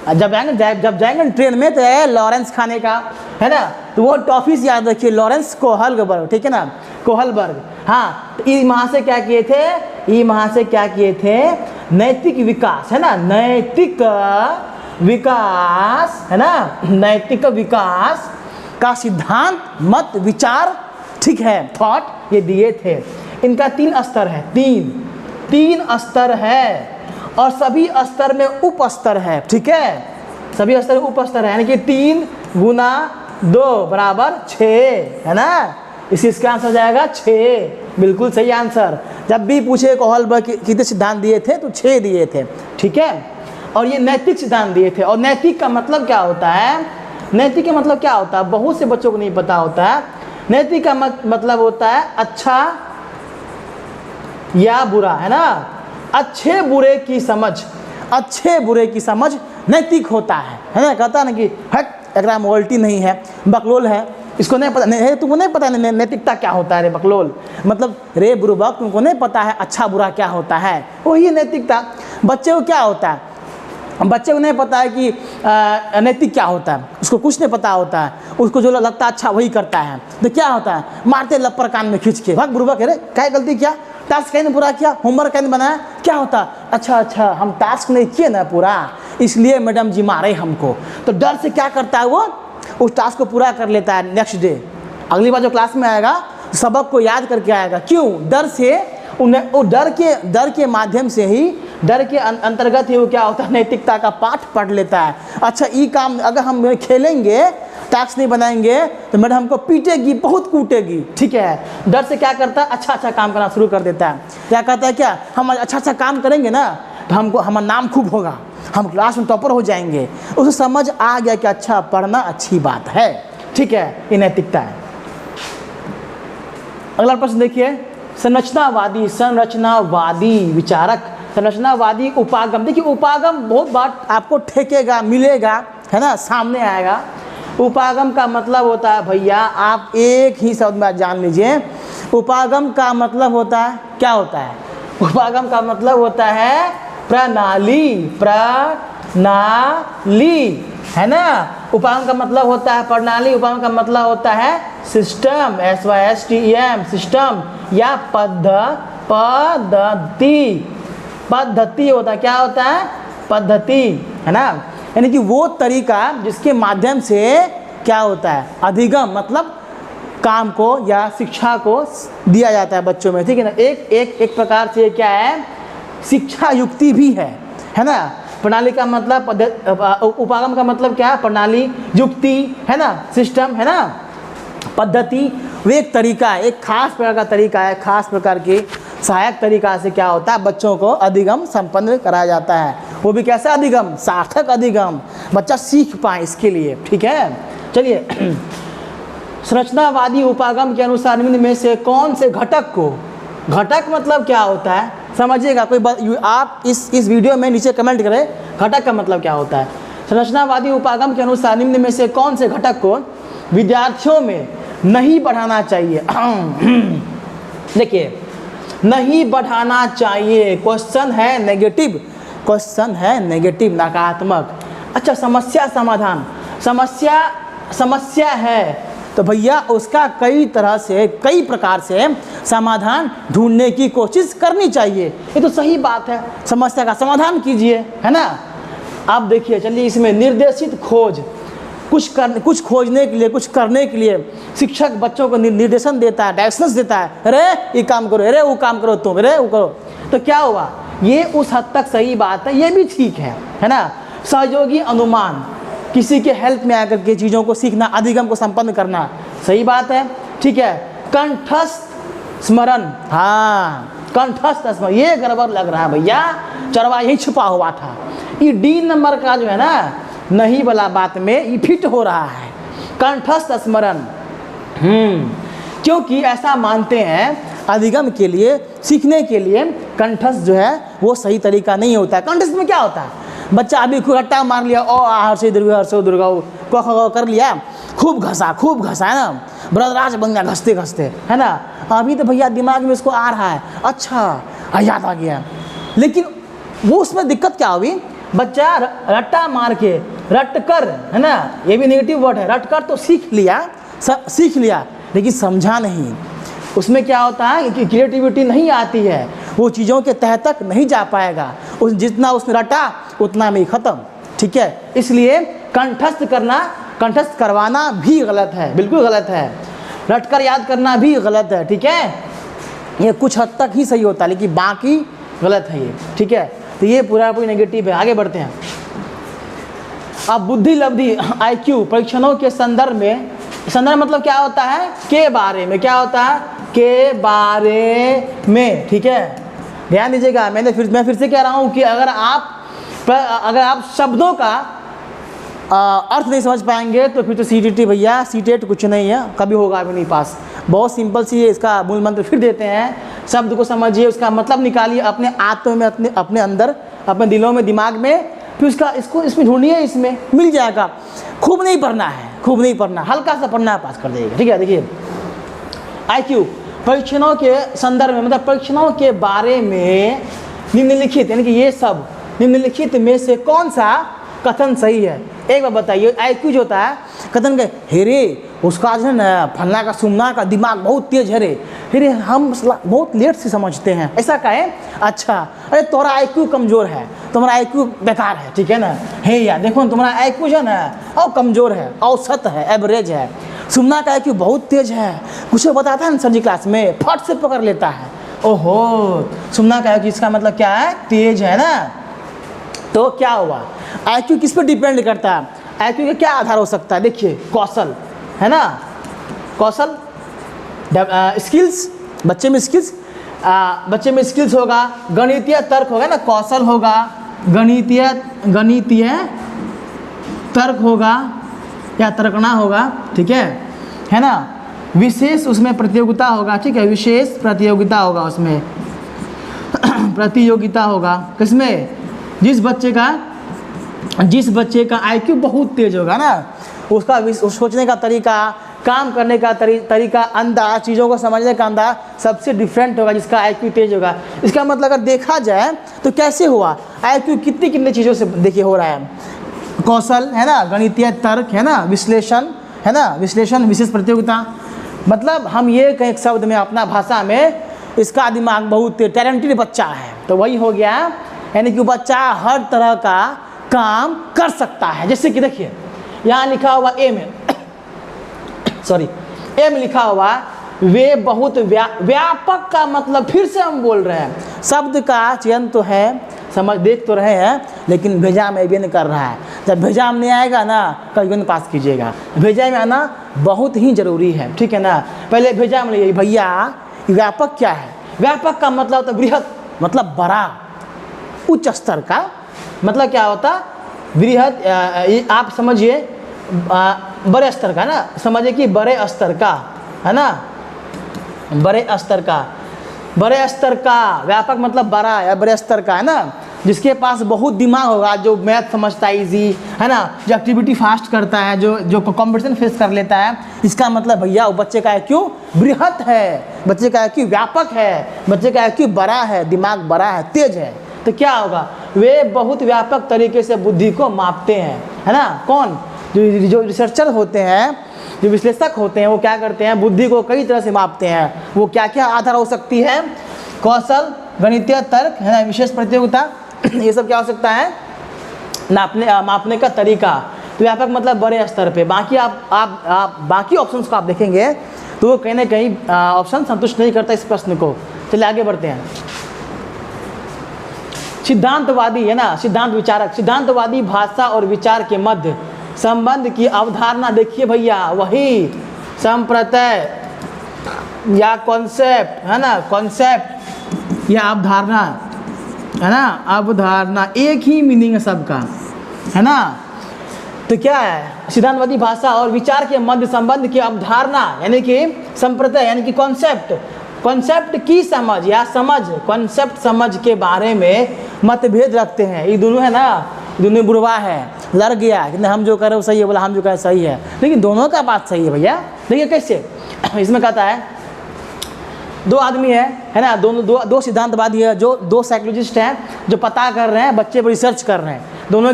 जब जाएंगे ट्रेन में तो लॉरेंस खाने का, है ना, तो वो टॉफीज याद रखिए, लॉरेंस कोहलबर्ग, ठीक है ना, कोहलबर्ग। हाँ, तो ये महाशय क्या किए थे? ये महाशय क्या किए थे? नैतिक विकास, है ना, नैतिक विकास, है ना, नैतिक विकास का सिद्धांत, मत, विचार, ठीक है, थॉट, ये दिए थे। इनका 3 स्तर है, 3 स्तर है, और सभी स्तर में उप स्तर है, ठीक है, सभी स्तर में उप स्तर है, यानी कि 3 गुना 2 बराबर 6, है ना। इसका आंसर जाएगा 6, बिल्कुल सही आंसर। जब भी पूछे कोहलबर्ग कितने सिद्धांत दिए थे तो 6 दिए थे, ठीक है। और ये नैतिक सिद्धांत दिए थे। और नैतिक का मतलब क्या होता है? नैतिक का मतलब क्या होता है? बहुत से बच्चों को नहीं पता होता है। नैतिक का मतलब होता है अच्छा या बुरा, है ना, अच्छे बुरे की समझ, अच्छे बुरे की समझ नैतिक होता है ना। कहता है ना कि हट एकरा में उल्टी नहीं है, बकलोल है, इसको नहीं पता, नहीं तुमको नहीं पता नैतिकता क्या होता है रे बकलोल, मतलब रे बुरुबक तुमको नहीं पता है अच्छा बुरा क्या होता है, वही नैतिकता। बच्चे को क्या होता है, बच्चे को नहीं पता है कि नैतिक क्या होता है, उसको कुछ नहीं पता होता है, उसको जो लगता है अच्छा वही करता है। तो क्या होता है, मारते लप्पर कान में खींच के, भाग बुरुबक अरे क्या गलती किया, टास्क कहीं पूरा किया, होमवर्क कहीं बनाया, क्या होता, अच्छा हम टास्क नहीं किए ना पूरा इसलिए मैडम जी मारे हमको। तो डर से क्या करता है वो उस टास्क को पूरा कर लेता है, नेक्स्ट डे अगली बार जो क्लास में आएगा सबक को याद करके आएगा। क्यों, डर से उन्हें वो डर के माध्यम से ही, डर के अंतर्गत ही वो क्या होता है नैतिकता का पाठ पढ़ लेता है। अच्छा ये काम अगर हम खेलेंगे टास्क नहीं बनाएंगे तो मैडम हमको पीटेगी, बहुत कूटेगी, ठीक है। डर से क्या करता है अच्छा काम करना शुरू कर देता है। क्या कहता है, क्या हम अच्छा काम करेंगे ना तो हमको हमारा नाम खूब होगा, हम क्लास में टॉपर हो जाएंगे। उसे समझ आ गया कि अच्छा पढ़ना अच्छी बात है, ठीक है, ये नैतिकता है। अगला प्रश्न देखिए, संरचनावादी विचारक, संरचनावादी उपागम। देखिए उपागम बहुत बार आपको ठेकेगा, मिलेगा, है ना, सामने आएगा। उपागम का मतलब होता है भैया, आप एक ही शब्द में जान लीजिए, उपागम का मतलब होता है, क्या होता है, उपागम का मतलब होता है प्रणाली, है ना। उपागम का मतलब होता है प्रणाली, उपागम का मतलब होता है सिस्टम, SYSTEM, सिस्टम या पद्धति होता है, क्या होता है, पद्धति, है ना। यानी कि वो तरीका जिसके माध्यम से क्या होता है, अधिगम मतलब काम को या शिक्षा को दिया जाता है बच्चों में, ठीक है ना। एक प्रकार से क्या है, शिक्षा युक्ति भी है ना। प्रणाली का मतलब उपागम का मतलब क्या है, प्रणाली, युक्ति, है ना, सिस्टम, है ना, पद्धति। वो एक तरीका है, एक खास प्रकार का तरीका है, खास प्रकार की सहायक तरीका से क्या होता है बच्चों को अधिगम संपन्न कराया जाता है। वो भी कैसा अधिगम, सार्थक अधिगम, बच्चा सीख पाए इसके लिए, ठीक है। चलिए, संरचनावादी उपागम के अनुसार निम्न में से कौन से घटक को, घटक मतलब क्या होता है समझिएगा, कोई आप इस वीडियो में नीचे कमेंट करें घटक का मतलब क्या होता है। संरचनावादी उपागम के अनुसार निम्न में से कौन से घटक को विद्यार्थियों में नहीं बढ़ाना चाहिए। देखिए, नहीं बढ़ाना चाहिए, क्वेश्चन है नेगेटिव, क्वेश्चन है नेगेटिव, नकारात्मक। अच्छा, समस्या समाधान, समस्या है तो भैया उसका कई तरह से, कई प्रकार से समाधान ढूंढने की कोशिश करनी चाहिए, ये तो सही बात है। समस्या का समाधान कीजिए, है ना। आप देखिए, चलिए इसमें निर्देशित खोज, कुछ खोजने के लिए, कुछ करने के लिए शिक्षक बच्चों को निर्देशन देता है, डायरेक्शंस देता है, अरे ये काम करो, अरे वो काम करो, तुम अरे वो करो। तो क्या हुआ, ये उस हद तक सही बात है, ये भी ठीक है ना। सहयोगी अनुमान, किसी के हेल्प में आकर के चीज़ों को सीखना, अधिगम को संपन्न करना, सही बात है, ठीक है। कंठस्थ स्मरण, हाँ कंठस्थ स्मरण, ये गड़बड़ लग रहा है भैया, चरवा यही छुपा हुआ था। ये D नंबर का जो है ना नहीं वाला बात में ये फिट हो रहा है, कंठस्थ स्मरण। क्योंकि ऐसा मानते हैं अधिगम के लिए, सीखने के लिए कंठस्थ जो है वो सही तरीका नहीं होता है। कंठस्थ में क्या होता है, बच्चा अभी रट्टा मार लिया, ओ हर्षो दुर्गा क कर लिया, खूब घसा है ना, बरदराज बन गया घसते घसते, है ना। अभी तो भैया दिमाग में इसको आ रहा है, अच्छा याद आ गया। लेकिन वो उसमें दिक्कत क्या हुई, बच्चा रट्टा मार के, रट कर, है ना, ये भी नेगेटिव वर्ड है, रट कर तो सीख लिया लेकिन समझा नहीं। उसमें क्या होता है कि क्रिएटिविटी नहीं आती है, वो चीज़ों के तह तक नहीं जा पाएगा, उस जितना उसने रटा उतना में ही ख़त्म, ठीक है। इसलिए कंठस्थ करवाना भी गलत है, बिल्कुल गलत है। रटकर याद करना भी गलत है, ठीक है। ये कुछ हद तक ही सही होता है लेकिन बाकी गलत है ये, ठीक है। तो ये पूरा नेगेटिव है। आगे बढ़ते हैं। अब बुद्धि लब्धि IQ परीक्षणों के संदर्भ में, संदर्भ मतलब क्या होता है, के बारे में, क्या होता है, के बारे में, ठीक है। ध्यान दीजिएगा, मैं फिर से कह रहा हूँ कि अगर आप शब्दों का अर्थ नहीं समझ पाएंगे तो फिर तो CTT भैया, CTET कुछ नहीं है, कभी होगा भी नहीं पास। बहुत सिंपल सी है, इसका मूल मंत्र फिर देते हैं, शब्द को समझिए, उसका मतलब निकालिए अपने आत्मा में, अपने अंदर, अपने दिलों में, दिमाग में, फिर इसमें ढूंढिए, इसमें मिल जाएगा। खूब नहीं पढ़ना है, खूब नहीं पढ़ना, हल्का सा पढ़ना पास कर देगा, ठीक है। देखिए IQ परीक्षणों के संदर्भ में, मतलब परीक्षणों के बारे में निम्नलिखित, यानी कि ये सब निम्नलिखित में से कौन सा कथन सही है। एक बार बताइए, IQ जो होता है कथन के, हेरे उसका जो है ना फलना का सुमना का दिमाग बहुत तेज है रे, हेरे हम बहुत लेट से समझते हैं, ऐसा कहे। अच्छा, अरे तुम्हारा IQ कमज़ोर है, तुम्हारा IQ बेकार है, ठीक है ना। हे यार देखो तुम्हारा IQ जो है ना और कमज़ोर है, औसत है, एवरेज है। सुमना का IQ बहुत तेज है, कुछ बताता है ना सर जी क्लास में, फट से पकड़ लेता है। ओहो, सुमना का IQ इसका मतलब क्या है, तेज है ना। तो क्या हुआ, IQ किस पर डिपेंड करता है, IQ का क्या आधार हो सकता है। देखिए कौशल है ना, कौशल, स्किल्स, बच्चे में स्किल्स होगा, गणितीय तर्क होगा ना, कौशल होगा, गणितीय तर्क होगा या तर्कना होगा, ठीक है ना। विशेष उसमें प्रतियोगिता होगा, ठीक है, विशेष प्रतियोगिता होगा उसमें प्रतियोगिता होगा किसमें, जिस बच्चे का IQ बहुत तेज होगा ना, उसका सोचने का तरीका, काम करने का तरीका, अंदाज, चीज़ों को समझने का अंदाज सबसे डिफरेंट होगा जिसका IQ तेज होगा। इसका मतलब अगर देखा जाए तो कैसे हुआ, IQ कितनी चीज़ों से देखिए हो रहा है, कौशल है ना, गणितीय तर्क है ना, विश्लेषण है ना, विशेष प्रतियोगिता। मतलब हम ये कहें एक शब्द में अपना भाषा में, इसका दिमाग बहुत टैलेंटेड बच्चा है, तो वही हो गया, यानी कि बच्चा हर तरह का काम कर सकता है। जैसे कि देखिए यहाँ लिखा हुआ ए में लिखा हुआ, वे बहुत व्यापक का मतलब, फिर से हम बोल रहे हैं, शब्द का चयन तो है, समझ देख तो रहे हैं, लेकिन भेजा में भी नहीं कर रहा है। जब भेजा में नहीं आएगा ना, कल पास कीजिएगा। भेजा में आना बहुत ही ज़रूरी है, ठीक है ना। पहले भेजा में लिए भैया व्यापक क्या है, व्यापक का मतलब होता है बृहत, मतलब बड़ा, उच्च स्तर का मतलब क्या होता, बृहत, आप समझिए बड़े स्तर का ना, समझिए कि बड़े स्तर का है ना, बड़े स्तर का व्यापक मतलब बड़ा या बड़े स्तर का है ना, जिसके पास बहुत दिमाग होगा, जो मैथ समझता है इजी है ना, जो एक्टिविटी फास्ट करता है, जो कंपटीशन फेस कर लेता है। इसका मतलब भैया वो बच्चे का IQ बृहत है, बच्चे का IQ व्यापक है, बच्चे का IQ बड़ा है, दिमाग बड़ा है, तेज है। तो क्या होगा, वे बहुत व्यापक तरीके से बुद्धि को मापते हैं, है ना। कौन, जो रिसर्चर होते हैं, जो विश्लेषक होते हैं, वो क्या करते हैं, बुद्धि को कई तरह से मापते हैं। वो क्या क्या आधार हो सकती है, कौशल, गणितीय तर्क है ना, विशेष प्रतियोगिता, ये सब क्या हो सकता है, मापने का तरीका। तो व्यापक मतलब बड़े स्तर पे। बाकी आप बाकी ऑप्शंस को आप देखेंगे तो वो कहीं ना कहीं ऑप्शन संतुष्ट नहीं करता इस प्रश्न को। चलिए आगे बढ़ते हैं। सिद्धांतवादी है ना, सिद्धांत विचारक, सिद्धांतवादी भाषा और विचार के मध्य संबंध की अवधारणा। देखिए भैया, वही संप्रत्यय या कॉन्सेप्ट है ना, कॉन्सेप्ट या अवधारणा है ना, अवधारणा एक ही मीनिंग है सबका, है ना। तो क्या है, सिद्धांतवादी भाषा और विचार के मध्य संबंध की अवधारणा, यानी कि संप्रत्यय, यानी कि कॉन्सेप्ट की समझ या कॉन्सेप्ट समझ के बारे में मतभेद रखते हैं। ये दोनों है ना, दोनों बुढ़वा है, लड़ गया कि हम जो करें वो सही है, बोला हम जो करें सही है, लेकिन दोनों का बात सही है भैया। देखिए कैसे, इसमें कहता है दो आदमी है ना, दो सिद्धांतवादी है, जो दो साइकोलॉजिस्ट हैं, जो पता कर रहे हैं, बच्चे पर रिसर्च कर रहे हैं, दोनों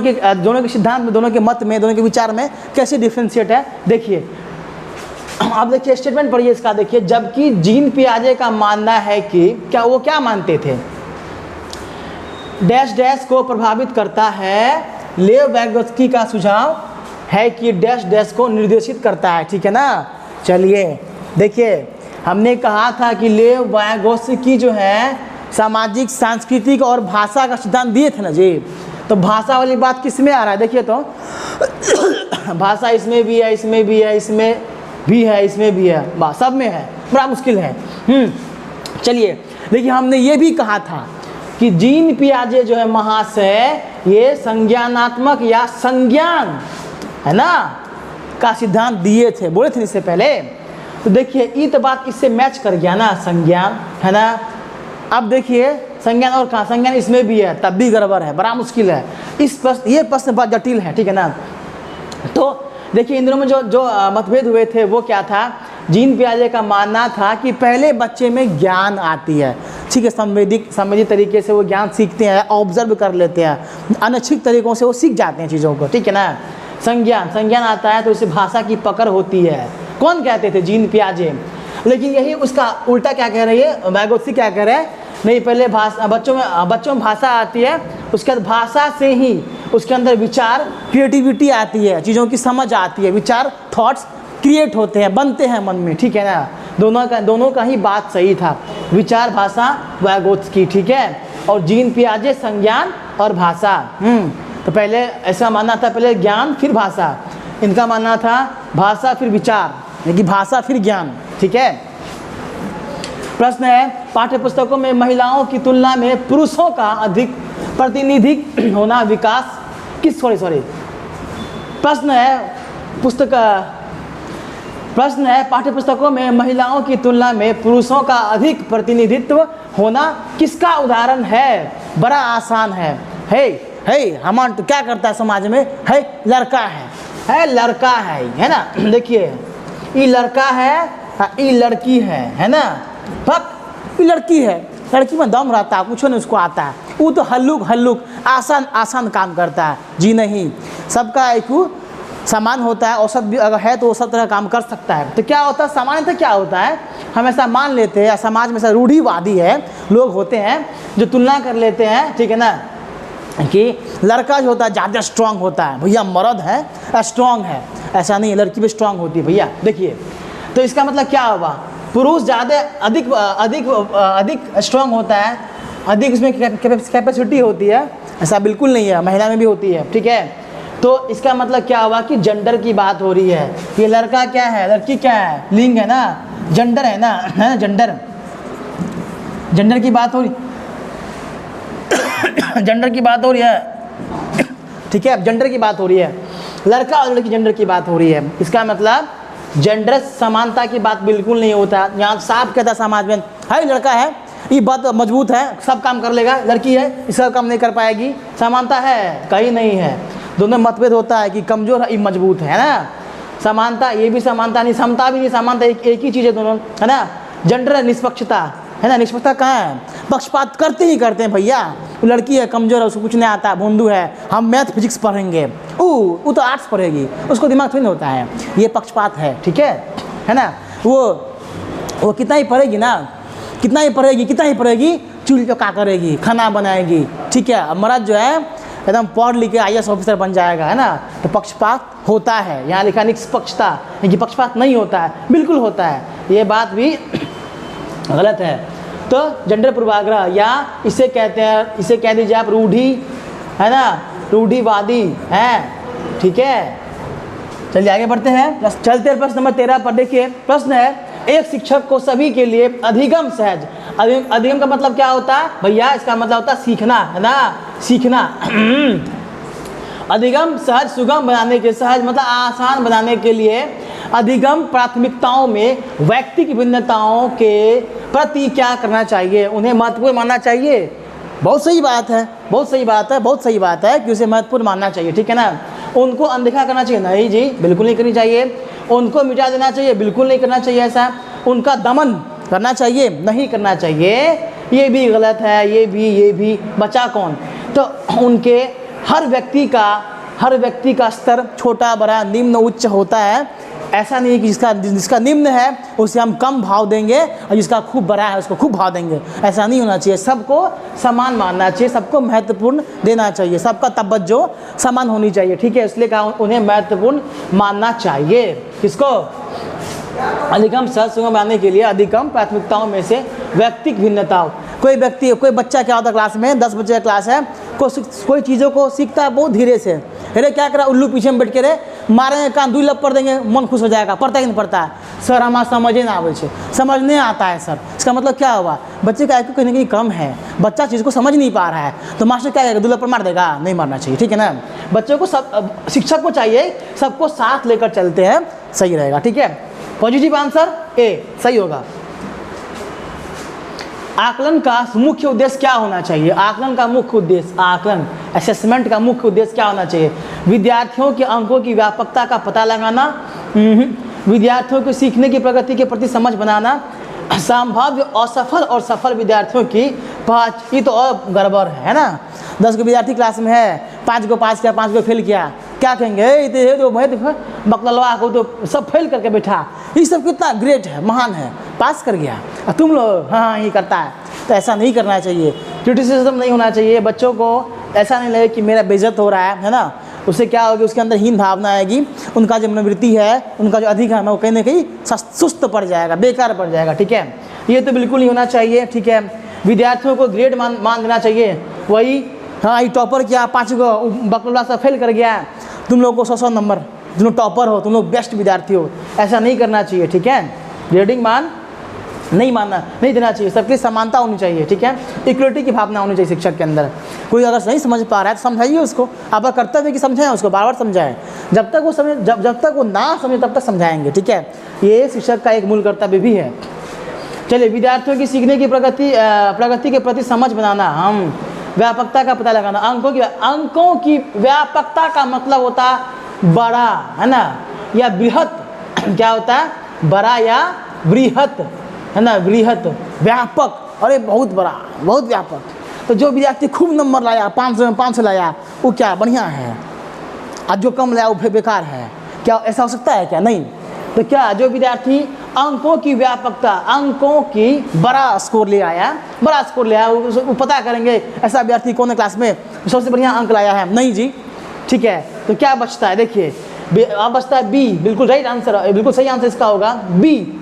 के सिद्धांत में, दोनों के मत में, दोनों के विचार में कैसे डिफ्रेंशिएट है। देखिए आप देखिए स्टेटमेंट पढ़िए इसका। देखिए, जबकि जीन पियाजे का मानना है कि क्या मानते थे, डैश डैश को प्रभावित करता है, लेव वैगोत्स्की का सुझाव है कि डैश डैश को निर्देशित करता है, ठीक है ना। चलिए देखिए, हमने कहा था कि लेव वैगोत्स्की जो है सामाजिक, सांस्कृतिक और भाषा का सिद्धांत दिए थे ना जी। तो भाषा वाली बात किस में आ रहा है, देखिए तो भाषा इसमें भी है, इसमें भी है, इसमें भी है, इसमें भी है, सब में है, बड़ा मुश्किल है। चलिए देखिए, हमने ये भी कहा था कि जीन पियाजे जो है महाशय, ये संज्ञानात्मक या संज्ञान है ना का सिद्धांत दिए थे, बोले थे इससे पहले। तो देखिए ये तो बात इससे मैच कर गया ना, संज्ञान है ना। अब देखिए संज्ञान और कहाँ, संज्ञान इसमें भी है, तब भी गड़बड़ है, बड़ा मुश्किल है। ये प्रश्न बहुत जटिल है, ठीक है ना। तो देखिए इन दोनों में जो मतभेद हुए थे वो क्या था, जीन पियाजे का मानना था कि पहले बच्चे में ज्ञान आती है, ठीक है, संवेदी तरीके से वो ज्ञान सीखते हैं, ऑब्जर्व कर लेते हैं, अनैच्छिक तरीकों से वो सीख जाते हैं चीज़ों को, ठीक है ना। संज्ञान आता है तो उससे भाषा की पकड़ होती है। कौन कहते थे? जीन पियाजे। लेकिन यही उसका उल्टा क्या कह रही है वैगोत्स्की, क्या कह रहे हैं, नहीं पहले बच्चों में भाषा आती है, उसके बाद भाषा से ही उसके अंदर विचार, क्रिएटिविटी आती है, चीज़ों की समझ आती है, विचार, थॉट्स क्रिएट होते हैं, बनते हैं मन में, ठीक है ना। दोनों का ही बात सही था, विचार, भाषा, वैगोत्स्की, ठीक है। और जीन पियाजे संज्ञान और भाषा। तो पहले ऐसा मानना था, पहले ज्ञान फिर भाषा, इनका मानना था भाषा फिर विचार, यानी भाषा फिर ज्ञान, ठीक है। प्रश्न है, पाठ्य पुस्तकों में महिलाओं की तुलना में पुरुषों का अधिक प्रतिनिधित्व होना विकास किस प्रश्न है पाठ्य पुस्तकों में महिलाओं की तुलना में पुरुषों का अधिक प्रतिनिधित्व होना किसका उदाहरण है? बड़ा आसान है हमारा तो क्या करता है समाज में, है लड़का है ना। देखिए ये लड़का है, ये लड़की है ना। ये लड़की है, लड़की में दम रहता है, कुछ नहीं उसको आता है, वो तो हल्लुक आसान काम करता है। जी नहीं, सबका IQ समान होता है, औसत भी अगर है तो औसत तरह काम कर सकता है। तो क्या होता है, सामान्यतः क्या होता है, हम ऐसा मान लेते हैं, या समाज में ऐसा रूढ़िवादी है, लोग होते हैं जो तुलना कर लेते हैं, ठीक है ना, कि लड़का जो होता है ज़्यादा स्ट्रांग होता है, भैया मर्द है स्ट्रांग है, ऐसा नहीं है, लड़की भी स्ट्रांग होती है भैया। देखिए तो इसका मतलब क्या होगा, पुरुष ज़्यादा अधिक स्ट्रांग होता है, अधिक उसमें कैपेसिटी होती है, ऐसा बिल्कुल नहीं है, महिला में भी होती है, ठीक है। तो इसका मतलब क्या हुआ कि जेंडर की बात हो रही है, ये लड़का क्या है, लड़की क्या है, लिंग है ना, जेंडर है ना, जेंडर की बात हो रही जेंडर की बात हो रही है, ठीक है, जेंडर की बात हो रही है, लड़का और लड़की जेंडर की बात हो रही है। इसका मतलब जेंडर समानता की बात बिल्कुल नहीं होता। यहाँ साफ कहता समाज में, है लड़का है, ये बात मजबूत है, सब काम कर लेगा, लड़की है इसका काम नहीं कर पाएगी, समानता है, कहीं नहीं है। दोनों मतभेद होता है कि कमज़ोर है, ये मजबूत है ना। समानता, ये भी समानता नहीं, समता भी नहीं, समानता एक ही चीज़ है दोनों, है ना। जेंडर निष्पक्षता है ना, निष्पक्षता कहाँ है, पक्षपात करते हैं भैया। लड़की है, कमज़ोर है, उसको कुछ नहीं आता, भोंदू है, हम मैथ फिजिक्स पढ़ेंगे, वो तो आर्ट्स पढ़ेगी, उसको दिमाग थोड़ी नहीं होता है, ये पक्षपात है, ठीक है ना। वो कितना ही पढ़ेगी, चूल्हे चौका करेगी, खाना बनाएगी, ठीक है। मर्द जो है एकदम पढ़ लिख के IAS ऑफिसर बन जाएगा, है ना। तो पक्षपात होता है, यहाँ लिखा निष्पक्षता, ये पक्षपात नहीं होता है, बिल्कुल होता है, ये बात भी गलत है। तो जेंडर पूर्वाग्रह, या इसे कहते हैं, इसे कह दीजिए आप रूढ़ी, है ना, रूढ़िवादी है, ठीक है। चलिए आगे बढ़ते हैं, चलते हैं प्रश्न नंबर 13 पर। देखिए प्रश्न है, एक शिक्षक को सभी के लिए अधिगम सहज, अधिगम का मतलब क्या होता है भैया, इसका मतलब होता है सीखना, है ना, सीखना। अधिगम सहज सुगम बनाने के, सहज मतलब आसान बनाने के लिए अधिगम प्राथमिकताओं में व्यक्तिगत भिन्नताओं के प्रति क्या करना चाहिए, उन्हें महत्वपूर्ण मानना चाहिए। बहुत सही बात है कि उसे महत्वपूर्ण मानना चाहिए, ठीक है ना। उनको अनदेखा करना चाहिए, नहीं जी बिल्कुल नहीं करनी चाहिए। उनको मिटा देना चाहिए, बिल्कुल नहीं करना चाहिए ऐसा। उनका दमन करना चाहिए, नहीं करना चाहिए, ये भी गलत है, ये भी बचा कौन। तो उनके हर व्यक्ति का स्तर छोटा बड़ा निम्न उच्च होता है, ऐसा नहीं है कि जिसका निम्न है उसे हम कम भाव देंगे और जिसका खूब बड़ा है उसको खूब भाव देंगे, ऐसा नहीं होना चाहिए। सबको समान मानना चाहिए, सबको महत्वपूर्ण देना चाहिए, सबका तवज्जो समान होनी चाहिए, ठीक है। इसलिए कहा उन्हें महत्वपूर्ण मानना चाहिए। किसको? अधिगम सहज सुगम बनाने के लिए अधिगम प्राथमिकताओं में से व्यक्तिगत भिन्नताओं। कोई बच्चा क्या होता है, क्लास में 10 बच्चे का क्लास है, कोई चीज़ों को सीखता है बहुत धीरे से, अरे क्या करा, उल्लू पीछे में बैठ के रे मारेंगे, कान 2 लप पढ़ देंगे, मन खुश हो जाएगा, पढ़ता ही नहीं पढ़ता है। सर हमारा समझे ना आवे, समझ नहीं आता है सर। इसका मतलब क्या हुआ, बच्चे का IQ कहीं ना कहीं कम है, बच्चा चीज़ को समझ नहीं पा रहा है, तो मास्टर क्या करेगा, 2 लप मार देगा, नहीं मारना चाहिए, ठीक है ना। बच्चों को शिक्षक को चाहिए सबको साथ लेकर चलते हैं, सही रहेगा, ठीक है। पॉजिटिव आंसर ए सही होगा। आकलन का मुख्य उद्देश्य क्या होना चाहिए? आकलन का मुख्य उद्देश्य, आकलन असेसमेंट का मुख्य उद्देश्य क्या होना चाहिए? विद्यार्थियों के अंकों की व्यापकता का पता लगाना, विद्यार्थियों को सीखने की प्रगति के प्रति समझ बनाना, संभाव्य असफल और सफल विद्यार्थियों की पाँच, ये तो और गड़बड़ है ना। 10 को विद्यार्थी क्लास में है, 5 को पास किया, 5 को फेल किया, क्या कहेंगे? तो बकलवा को तो सब फेल करके बैठा, ये सब कितना ग्रेट है, महान है, पास कर गया, और तुम लोग हाँ ये करता है। तो ऐसा नहीं करना चाहिए, क्रिटिसिज्म नहीं होना चाहिए। बच्चों को ऐसा नहीं लगे कि मेरा बेइज्जत हो रहा है ना। उससे क्या होगी, उसके अंदर हीन भावना आएगी, उनका जो मनोवृत्ति है, उनका जो अधिकार है वो कहीं ना कहीं सुस्त पड़ जाएगा, बेकार पड़ जाएगा। ठीक है, ये तो बिल्कुल नहीं होना चाहिए। ठीक है, विद्यार्थियों को ग्रेड मान देना चाहिए। वही हाँ ये टॉपर किया, 5 को बकलवा से फेल कर गया, तुम लोग को 100 नंबर, तुम लोग टॉपर हो, तुम लोग बेस्ट विद्यार्थी हो, ऐसा नहीं करना चाहिए। ठीक है, ग्रेडिंग नहीं देना चाहिए। सबकी समानता होनी चाहिए। ठीक है, इक्वलिटी की भावना होनी चाहिए शिक्षक के अंदर। कोई अगर नहीं समझ पा रहा है तो समझाइए उसको, आपका कर्तव्य है कि समझाएं उसको, बार बार समझाएं, जब तक वो ना समझे तब तक समझाएंगे। ठीक है, ये शिक्षक का एक मूल कर्तव्य भी है। चलिए, विद्यार्थियों की सीखने की प्रगति के प्रति समझ बनाना, हम व्यापकता का पता लगाना। अंकों की व्यापकता का मतलब होता बड़ा, है ना, या बृहत। क्या होता है? बड़ा या बृहत, है ना, बृहत, व्यापक, अरे बहुत बड़ा, बहुत व्यापक। तो जो विद्यार्थी खूब नंबर लाया, 500 में 500 लाया, वो क्या बढ़िया है, और जो कम लाया वो बेकार है? क्या ऐसा हो सकता है क्या? नहीं। तो क्या जो विद्यार्थी अंकों की व्यापकता, अंकों की बड़ा स्कोर ले आया, वो पता करेंगे ऐसा विद्यार्थी कौन क्लास में सबसे बढ़िया अंक लाया है? नहीं जी। ठीक है, तो क्या बचता है? देखिए, अब बचता है बी, बिल्कुल राइट आंसर, बिल्कुल सही आंसर इसका होगा बी।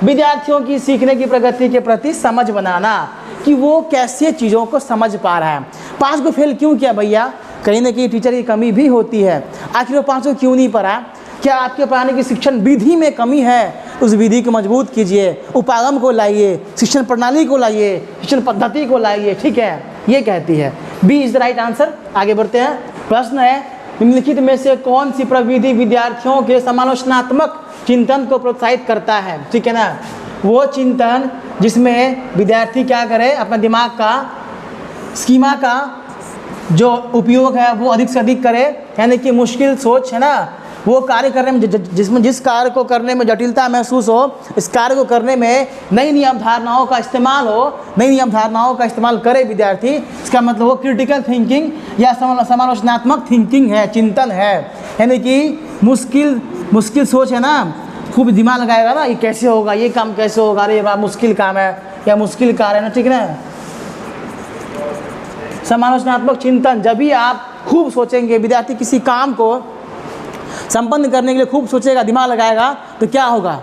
विद्यार्थियों की सीखने की प्रगति के प्रति समझ बनाना, कि वो कैसे चीज़ों को समझ पा रहा है। 5 को फेल क्यों किया भैया? कहीं ना कहीं टीचर की कमी भी होती है। आखिर वो 5 को क्यों नहीं पढ़ा? क्या आपके पढ़ाने की शिक्षण विधि में कमी है? उस विधि को मजबूत कीजिए, उपागम को लाइए, शिक्षण प्रणाली को लाइए, शिक्षण पद्धति को लाइए। ठीक है, ये कहती है B is the right answer. आगे बढ़ते हैं। प्रश्न है, निम्नलिखित में से कौन सी प्रविधि विद्यार्थियों के समालोचनात्मक चिंतन को प्रोत्साहित करता है? ठीक है ना, वो चिंतन जिसमें विद्यार्थी क्या करे, अपने दिमाग का, स्कीमा का जो उपयोग है वो अधिक से अधिक करे, यानी कि मुश्किल सोच, है ना, वो कार्य करने में जिस कार्य को करने में जटिलता महसूस हो, इस कार्य को करने में नई नई अवधारणाओं का इस्तेमाल हो, नई नई अवधारणाओं का इस्तेमाल करे विद्यार्थी। इसका मतलब वो क्रिटिकल थिंकिंग या समालोचनात्मक थिंकिंग है, चिंतन है, यानी कि मुश्किल सोच है ना, खूब दिमाग लगाएगा ना, ये कैसे होगा, ये काम कैसे होगा, अरे बड़ा मुश्किल काम है या मुश्किल कार्य है ना। ठीक है ना, समालोचनात्मक चिंतन, जब भी आप खूब सोचेंगे, विद्यार्थी किसी काम को संपन्न करने के लिए खूब सोचेगा, दिमाग लगाएगा, तो क्या होगा,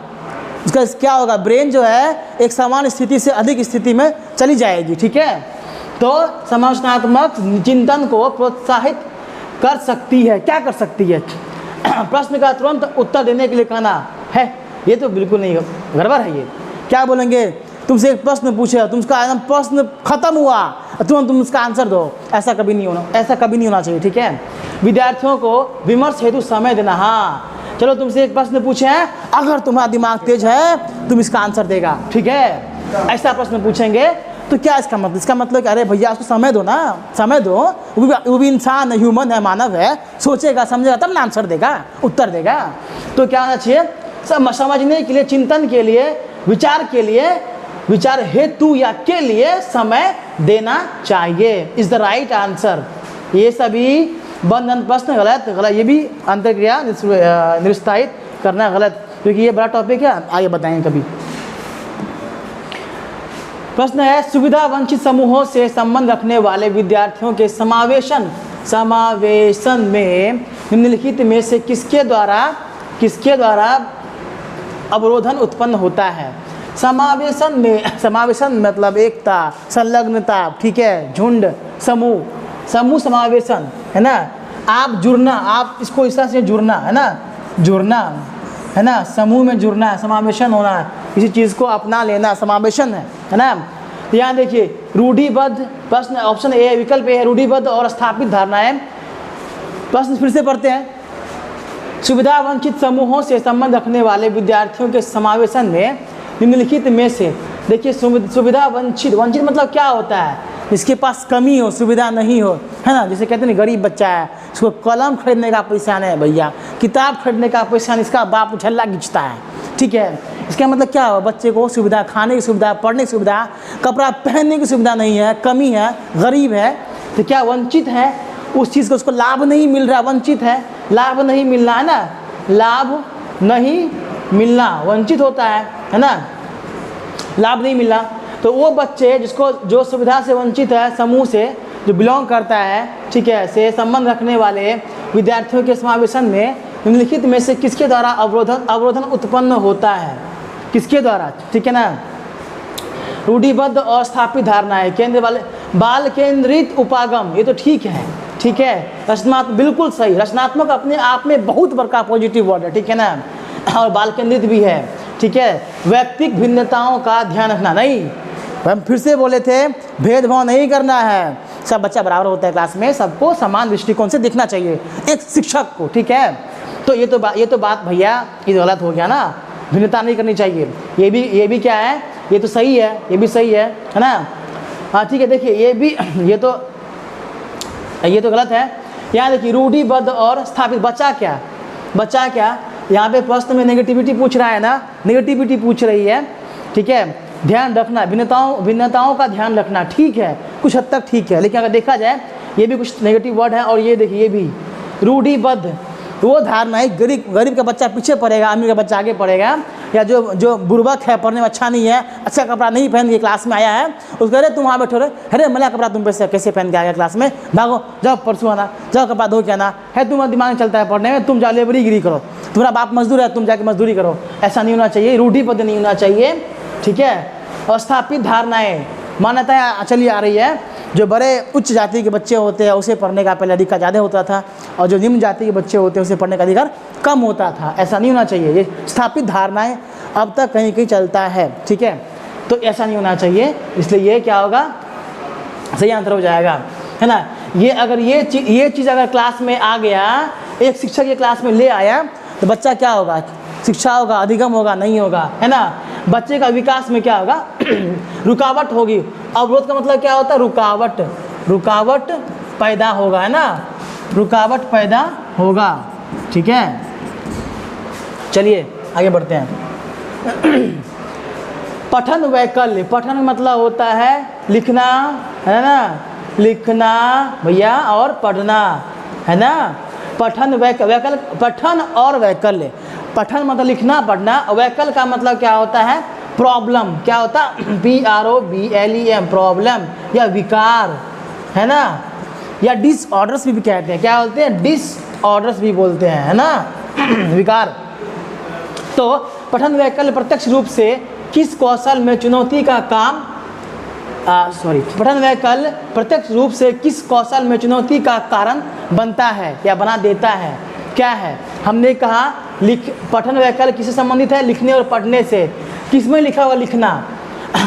उसका क्या होगा, ब्रेन जो है एक समान स्थिति से अधिक स्थिति में चली जाएगी। ठीक है, तो समालोचनात्मक चिंतन को प्रोत्साहित कर सकती है। क्या कर सकती है? प्रश्न का तुरंत उत्तर देने के लिए कहना है, ये तो बिल्कुल नहीं, गड़बड़ है ये। क्या बोलेंगे, तुमसे एक प्रश्न पूछे, तुम उसका एकदम प्रश्न खत्म हुआ, तुम उसका आंसर दो, ऐसा कभी नहीं होना चाहिए। ठीक है, विद्यार्थियों को विमर्श हेतु समय देना। हाँ, चलो तुमसे एक प्रश्न पूछे हैं, अगर तुम्हारा दिमाग तेज है तुम इसका आंसर देगा। ठीक है, ऐसा प्रश्न पूछेंगे तो क्या इसका मतलब कि अरे भैया उसको समय दो ना, समय दो, वो भी इंसान है, ह्यूमन है, मानव है, सोचेगा समझेगा तब ना आंसर देगा, उत्तर देगा। तो क्या होना चाहिए, समझने के लिए, चिंतन के लिए, विचार हेतु या के लिए समय देना चाहिए, इज द राइट आंसर। ये सभी बंधन प्रश्न गलत, ये भी अंतर्क्रिया निरुत्साहित करना गलत, क्योंकि ये बड़ा टॉपिक है, आगे बताएंगे कभी। प्रश्न है, सुविधा वंचित समूहों से संबंध रखने वाले विद्यार्थियों के समावेशन में निम्नलिखित में से किसके द्वारा अवरोधन उत्पन्न होता है? समावेशन मतलब एकता, संलग्नता, ठीक है, झुंड, समूह समावेशन, है ना, आप जुड़ना, आप इसको इस तरह से जुड़ना, है ना, समूह में जुड़ना, समावेशन होना, किसी चीज़ को अपना लेना, समावेशन है ना। तो यहाँ देखिए, रूढ़िबद्ध, प्रश्न ऑप्शन ए विकल्प ए है, रूढ़िबद्ध और स्थापित धारणाएं। प्रश्न फिर से पढ़ते हैं। सुविधा वंचित समूहों से संबंध रखने वाले विद्यार्थियों के समावेशन में निम्नलिखित में से देखिए सुविधा वंचित, वंचित मतलब क्या होता है, जिसके पास कमी हो, सुविधा नहीं हो, है ना। जैसे कहते हैं गरीब बच्चा है, उसको कलम खरीदने का पैसा नहीं है भैया, किताब खरीदने का पैसा नहीं, इसका बाप उछल्ला खींचता है, ठीक है। इसका मतलब क्या हो, बच्चे को सुविधा, खाने की सुविधा, पढ़ने की सुविधा, कपड़ा पहनने की सुविधा नहीं है, कमी है, गरीब है, तो क्या वंचित है उस चीज़ को, उसको लाभ नहीं मिल रहा, वंचित है, लाभ नहीं मिल रहा है ना, लाभ नहीं मिलना वंचित होता है ना, लाभ नहीं मिलना। तो वो बच्चे जिसको, जो सुविधा से वंचित है, समूह से जो बिलोंग करता है, ठीक है, से संबंध रखने वाले विद्यार्थियों के समावेशन में निम्नलिखित में से किसके द्वारा अवरोधन उत्पन्न होता है, किसके द्वारा, ठीक है ना। रूढ़िबद्ध और स्थापित धारणाएं, केंद्र वाले, बाल केंद्रित उपागम, ये तो ठीक है, ठीक है। रचनात्मक, बिल्कुल सही, रचनात्मक अपने आप में बहुत बड़का पॉजिटिव वर्ड है, ठीक है ना, और बाल केंद्रित भी है, ठीक है। व्यक्तिगत भिन्नताओं का ध्यान रखना, नहीं, हम फिर से बोले थे भेदभाव नहीं करना है, सब बच्चा बराबर होता है क्लास में, सबको समान दृष्टिकोण से देखना चाहिए एक शिक्षक को, ठीक है। तो ये तो बात भैया ये गलत हो गया ना, भिन्नता नहीं करनी चाहिए, ये भी क्या है, ये तो सही है, ये भी सही है ना, हाँ ठीक है। देखिए ये तो गलत है। यहाँ देखिए रूढ़िबद्ध और स्थापित, बच्चा क्या यहाँ पे प्रश्न में नेगेटिविटी पूछ रहा है ना, नेगेटिविटी पूछ रही है, ठीक है। ध्यान रखना, भिन्नताओं का ध्यान रखना, ठीक है, कुछ हद तक ठीक है, लेकिन अगर देखा जाए ये भी कुछ नेगेटिव वर्ड है। और ये देखिए ये भी रूढ़िबद्ध, वो धारणा है गरीब का बच्चा पीछे पड़ेगा, अमीर का बच्चा आगे पड़ेगा, या जो बुर्बक है, पढ़ने में अच्छा नहीं है, अच्छा कपड़ा नहीं पहन के क्लास में आया है, उसको अरे तुम वहाँ बैठो रे, अरे मला कपड़ा तुम कैसे पहन के आ गया क्लास में, भागो जाओ परसों आना, जाओ कपड़ा धो के आना है, तुम्हारा दिमाग चलता है पढ़ने में, तुम जाओ लेबरीगिरी करो, तुम्हारा बाप मजदूर है, तुम जाके मजदूरी करो, ऐसा नहीं होना चाहिए, रूढ़िबद्ध नहीं होना चाहिए, ठीक है। और स्थापित धारणाएँ, मान्यताएँ चली आ रही है, जो बड़े उच्च जाति के बच्चे होते हैं उसे पढ़ने का पहले अधिकार ज़्यादा होता था, और जो निम्न जाति के बच्चे होते हैं उसे पढ़ने का अधिकार कम होता था, ऐसा नहीं होना चाहिए। ये स्थापित धारणाएं अब तक कहीं कहीं चलता है, ठीक है, तो ऐसा नहीं होना चाहिए, इसलिए ये क्या होगा, सही आंसर हो जाएगा, है ना। ये अगर ये चीज़ अगर क्लास में आ गया, एक शिक्षक ये क्लास में ले आया, तो बच्चा क्या होगा, शिक्षा होगा, अधिगम होगा, नहीं होगा, है ना। बच्चे का विकास में क्या होगा, रुकावट होगी। अवरोध का मतलब क्या होता है, रुकावट पैदा होगा, है ना, रुकावट पैदा होगा, ठीक है। चलिए आगे बढ़ते हैं। पठन वैकल्य, पठन मतलब होता है लिखना, है ना, लिखना भैया और पढ़ना, है ना। पठन वैकल्य, पठन और वैकल्य, पठन मतलब लिखना पढ़ना, वैकल्य का मतलब क्या होता है, प्रॉब्लम, क्या होता है, PROBLEM, प्रॉब्लम या विकार, है ना, या डिसऑर्डर्स भी कहते हैं, क्या बोलते हैं, डिसऑर्डर्स भी बोलते हैं, है ना, विकार। तो पठन वैकल्य प्रत्यक्ष रूप से किस कौशल में चुनौती का काम, पठन वैकल्य प्रत्यक्ष रूप से किस कौशल में चुनौती का कारण बनता है या बना देता है, क्या है। हमने कहा पठन वैकल्य किससे संबंधित है, लिखने और पढ़ने से। किसमें लिखा होगा, लिखना,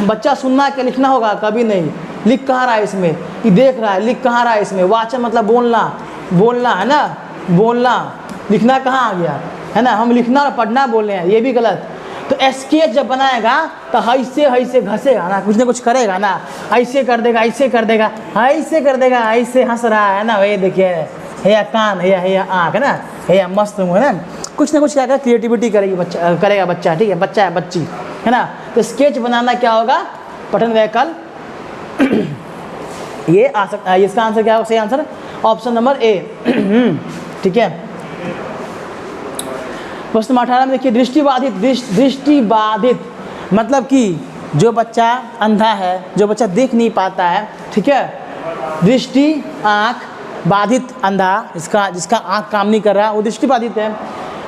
बच्चा सुनना क्या लिखना होगा, कभी नहीं, लिख कहाँ रहा है इसमें, ये देख रहा है, लिख कहाँ रहा है इसमें, वाचन मतलब बोलना, है ना, बोलना, लिखना कहाँ आ गया, है ना, हम लिखना और पढ़ना बोल रहे हैं, ये भी गलत। तो स्केच जब बनाएगा तो ऐसे घसेगा ना, कुछ ना कुछ करेगा ना, ऐसे कर देगा, ऐसे कर देगा, ऐसे हंस रहा है ना, ये देखिए, है कान, है आँख, है ना, है मस्त मुँह, है ना, कुछ ना कुछ क्या करेगा, क्रिएटिविटी करेगा बच्चा, ठीक है, बच्चा है बच्ची, है ना। तो स्केच बनाना क्या होगा, पठन वैकल्य। ये आ सकता है, इसका आंसर क्या होगा, सही आंसर ऑप्शन नंबर ए, ठीक है। प्रश्न 18 में देखिए, दृष्टिबाधित मतलब कि जो बच्चा अंधा है, जो बच्चा देख नहीं पाता है, ठीक है, दृष्टि आँख बाधित अंधा, जिसका आँख काम नहीं कर रहा, वो दृष्टिबाधित है।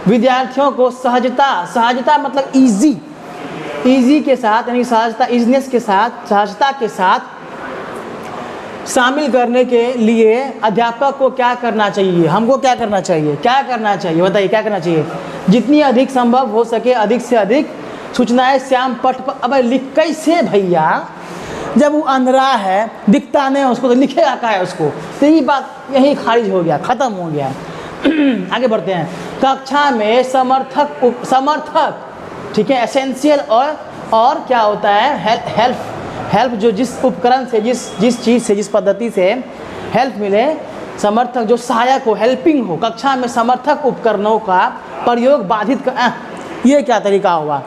विद्यार्थियों को सहजता मतलब इजी के साथ, यानी सहजता, इजीनेस के साथ, सहजता के साथ शामिल करने के लिए अध्यापक को क्या करना चाहिए, हमको क्या करना चाहिए, बताइए क्या करना चाहिए। जितनी अधिक संभव हो सके अधिक से अधिक सूचनाएं श्याम पट पर, अब लिख कैसे भैया, जब वो अंधरा है, दिखता नहीं है उसको, तो लिखेगा क्या है उसको, तो ये बात यही खारिज हो गया, ख़त्म हो गया। आगे बढ़ते हैं। कक्षा में समर्थक, ठीक है, एसेंशियल और और क्या होता है, हेल्प जो जिस उपकरण से, जिस चीज़ से, जिस पद्धति से हेल्प मिले, समर्थक जो सहायक हो, हेल्पिंग हो, कक्षा में समर्थक उपकरणों का प्रयोग बाधित कर, ये क्या तरीका हुआ।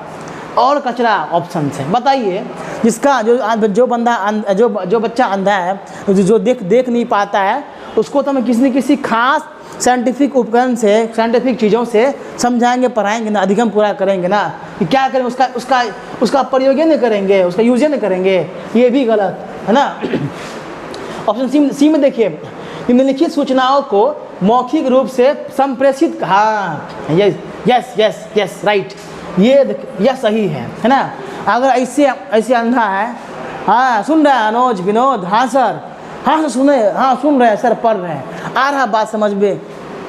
और कचरा ऑप्शन से बताइए, जिसका जो बंदा जो बच्चा अंधा है, जो देख नहीं पाता है, उसको तो हम किसी न किसी खास साइंटिफिक उपकरण से, साइंटिफिक चीज़ों से समझाएंगे, पढ़ाएंगे ना, अधिगम पूरा करेंगे ना, कि क्या करें, उसका प्रयोग नहीं करेंगे, उसका यूज नहीं करेंगे, ये भी गलत है ना। ऑप्शन सी में देखिए, निम्नलिखित सूचनाओं को मौखिक रूप से संप्रेषित, हाँ यस राइट, यह सही है ना। अगर ऐसे अंधा है, हाँ सुन रहा है अनुज विनोद, हाँ सर, हाँ सर सुने, हाँ सुन रहे हैं सर, पढ़ रहे हैं, आ रहा बात समझ में,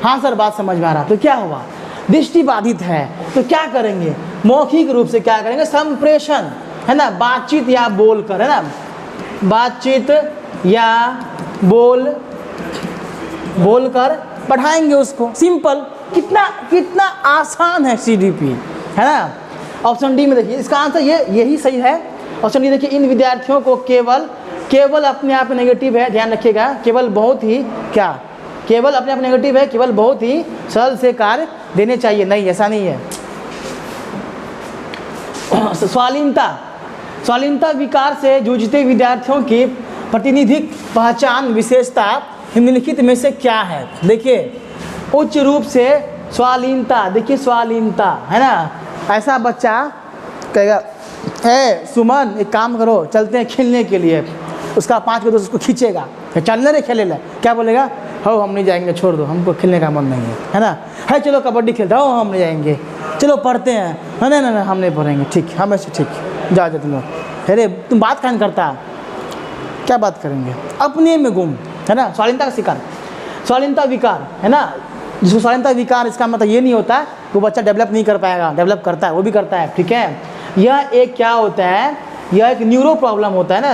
हाँ सर बात समझ में आ रहा, तो क्या हुआ, दृष्टि बाधित है, तो क्या करेंगे, मौखिक रूप से क्या करेंगे, संप्रेषण, है ना, बातचीत या बोल कर, है ना, बातचीत या बोल कर पढ़ाएंगे उसको, सिंपल, कितना आसान है CDP, है ना। ऑप्शन डी में देखिए, इसका आंसर यही सही है। ऑप्शन डी देखिए, इन विद्यार्थियों को केवल अपने आप नेगेटिव है, ध्यान रखिएगा, केवल अपने आप नेगेटिव है, केवल बहुत ही सरल से कार्य देने चाहिए, नहीं ऐसा नहीं है। स्वालीनता विकार से जूझते विद्यार्थियों की प्रतिनिधिक पहचान विशेषता निम्नलिखित में से क्या है। देखिए, उच्च रूप से स्वालीनता, देखिए स्वालीनता, है ना, ऐसा बच्चा कहेगा, सुमन एक काम करो, चलते हैं खेलने के लिए, उसका 5 के दोस्त उसको खींचेगा, चलने रे खेले ले, क्या बोलेगा, हो हम नहीं जाएंगे, छोड़ दो, हमको खेलने का मन नहीं है ना, है चलो कबड्डी खेलते हो, हम नहीं जाएंगे, चलो पढ़ते हैं, नहीं हम नहीं पढ़ेंगे, ठीक, हमें से ठीक, जाओ तुम लोग, अरे तुम बात कान करता, क्या बात करेंगे, अपने में गुम, है ना, स्वालीनता का शिकार, स्वालीनता विकार, है ना, जिसको स्वालीनता विकार, इसका मतलब ये नहीं होता वो बच्चा डेवलप नहीं कर पाएगा, डेवलप करता है, वो भी करता है, ठीक है। यह एक क्या होता है, यह एक न्यूरो प्रॉब्लम होता है ना,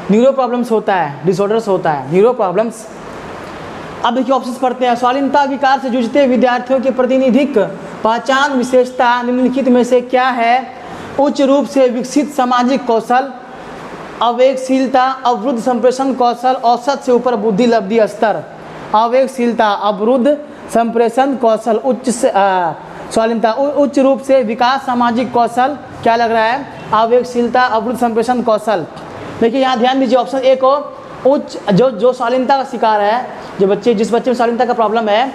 न्यूरो प्रॉब्लम्स होता है, डिसऑर्डर्स होता है, न्यूरो प्रॉब्लम्स। अब देखिए ऑप्शंस पढ़ते हैं, स्वालीनता विकार से जूझते विद्यार्थियों की प्रतिनिधिक पहचान विशेषता निम्नलिखित में से क्या है। उच्च रूप से विकसित सामाजिक कौशल, आवेगशीलता, अवरुद्ध संप्रेषण कौशल, औसत से ऊपर बुद्धि लब्धि स्तर। आवेगशीलता, अवरुद्ध संप्रेषण कौशल, उच्च से स्वालीनता, उच्च रूप से विकास सामाजिक कौशल, क्या लग रहा है, आवेगशीलता, अवरुद्ध संप्रेषण कौशल। देखिए यहाँ ध्यान दीजिए, ऑप्शन ए को उच्च, जो स्वालीनता का शिकार है, जिस बच्चे में स्वालीनता का प्रॉब्लम है,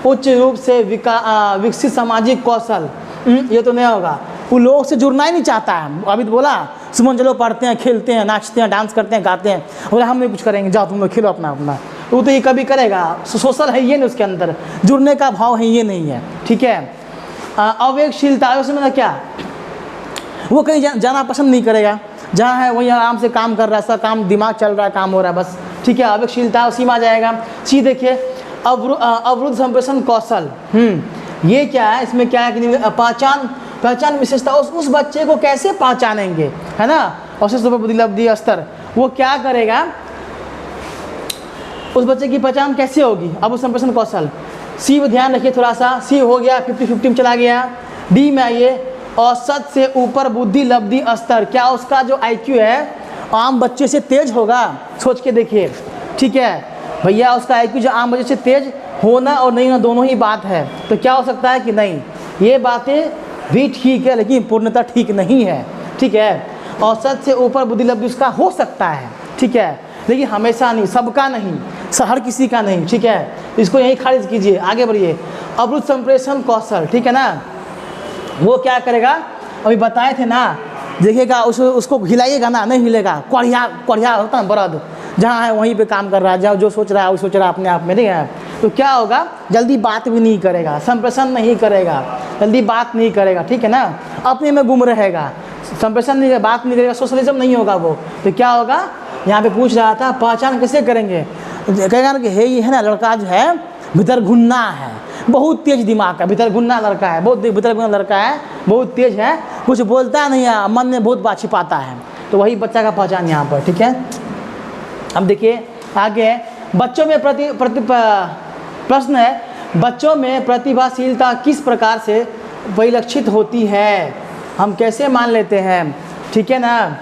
उच्च रूप से विकसित सामाजिक कौशल, ये तो नहीं होगा, वो लोग से जुड़ना ही नहीं चाहता है। अभी तो बोला सुमन चलो पढ़ते हैं, खेलते हैं, नाचते हैं, डांस करते हैं, गाते हैं, बोला हम नहीं कुछ करेंगे, जाओ तुम लोग खेलो अपना, वो तो ये कभी करेगा, सोशल है ये नहीं, उसके अंदर जुड़ने का भाव है ये नहीं है, ठीक है। आवेगशीलता, मतलब क्या, वो कहीं जाना पसंद नहीं करेगा, जहाँ है वहीं आराम से काम कर रहा है, सब काम, दिमाग चल रहा है, काम हो रहा है बस, ठीक है, आवेगशीलता उसी में आ जाएगा। सी देखिए, अवरुद्ध संप्रेषण कौशल, ये क्या है, इसमें क्या है कि पहचान विशेषता, उस बच्चे को कैसे पहचानेंगे, है ना, औसत से ऊपर बुद्धि लब्धि स्तर, वो क्या करेगा, उस बच्चे की पहचान कैसे होगी, अब उस संप्रेषण कौशल। सी में ध्यान रखिए थोड़ा सा, सी हो गया, 50-50 में चला गया। डी में आइए, औसत से ऊपर बुद्धि लब्धि स्तर, क्या उसका जो IQ है आम बच्चे से तेज होगा, सोच के देखिए, ठीक है भैया, उसका IQ जो आम बच्चे से तेज होना और नहीं होना दोनों ही बात है, तो क्या हो सकता है कि नहीं, ये बातें भी ठीक है लेकिन पूर्णतः ठीक नहीं है, ठीक है। औसत से ऊपर बुद्धि लब्धि उसका हो सकता है, ठीक है, लेकिन हमेशा नहीं, सबका नहीं, हर किसी का नहीं, ठीक है, इसको यही खारिज कीजिए, आगे बढ़िए। अवरुद्ध संप्रेषण कौशल, ठीक है ना, वो क्या करेगा, अभी बताए थे ना, देखिएगा उसको हिलाइएगा ना, नहीं हिलेगा, कोढ़िया होता है बरद, जहाँ है वहीं पे काम कर रहा है, जहाँ जो सोच रहा है वो सोच रहा है अपने आप में, नहीं है, तो क्या होगा, जल्दी बात भी नहीं करेगा, संप्रेषण नहीं करेगा, जल्दी बात नहीं करेगा, ठीक है ना, अपने में गुम रहेगा, संप्रेषण नहीं, बात नहीं करेगा, सोशलिज्म नहीं होगा वो, तो क्या होगा, यहाँ पे पूछ रहा था पहचान कैसे करेंगे, कहेगा ना कि हे ये है ना लड़का जो है भीतर घुन्ना है, बहुत तेज दिमाग का, भीतर घुन्ना लड़का है, बहुत भीतर घुन्ना लड़का है, बहुत तेज है, कुछ बोलता नहीं है, मन में बहुत बात छिपाता है, तो वही बच्चा का पहचान यहाँ पर, ठीक है। अब देखिए आगे, बच्चों में प्रश्न है, बच्चों में प्रतिभाशीलता किस प्रकार से परिलक्षित होती है, हम कैसे मान लेते हैं, ठीक है ना।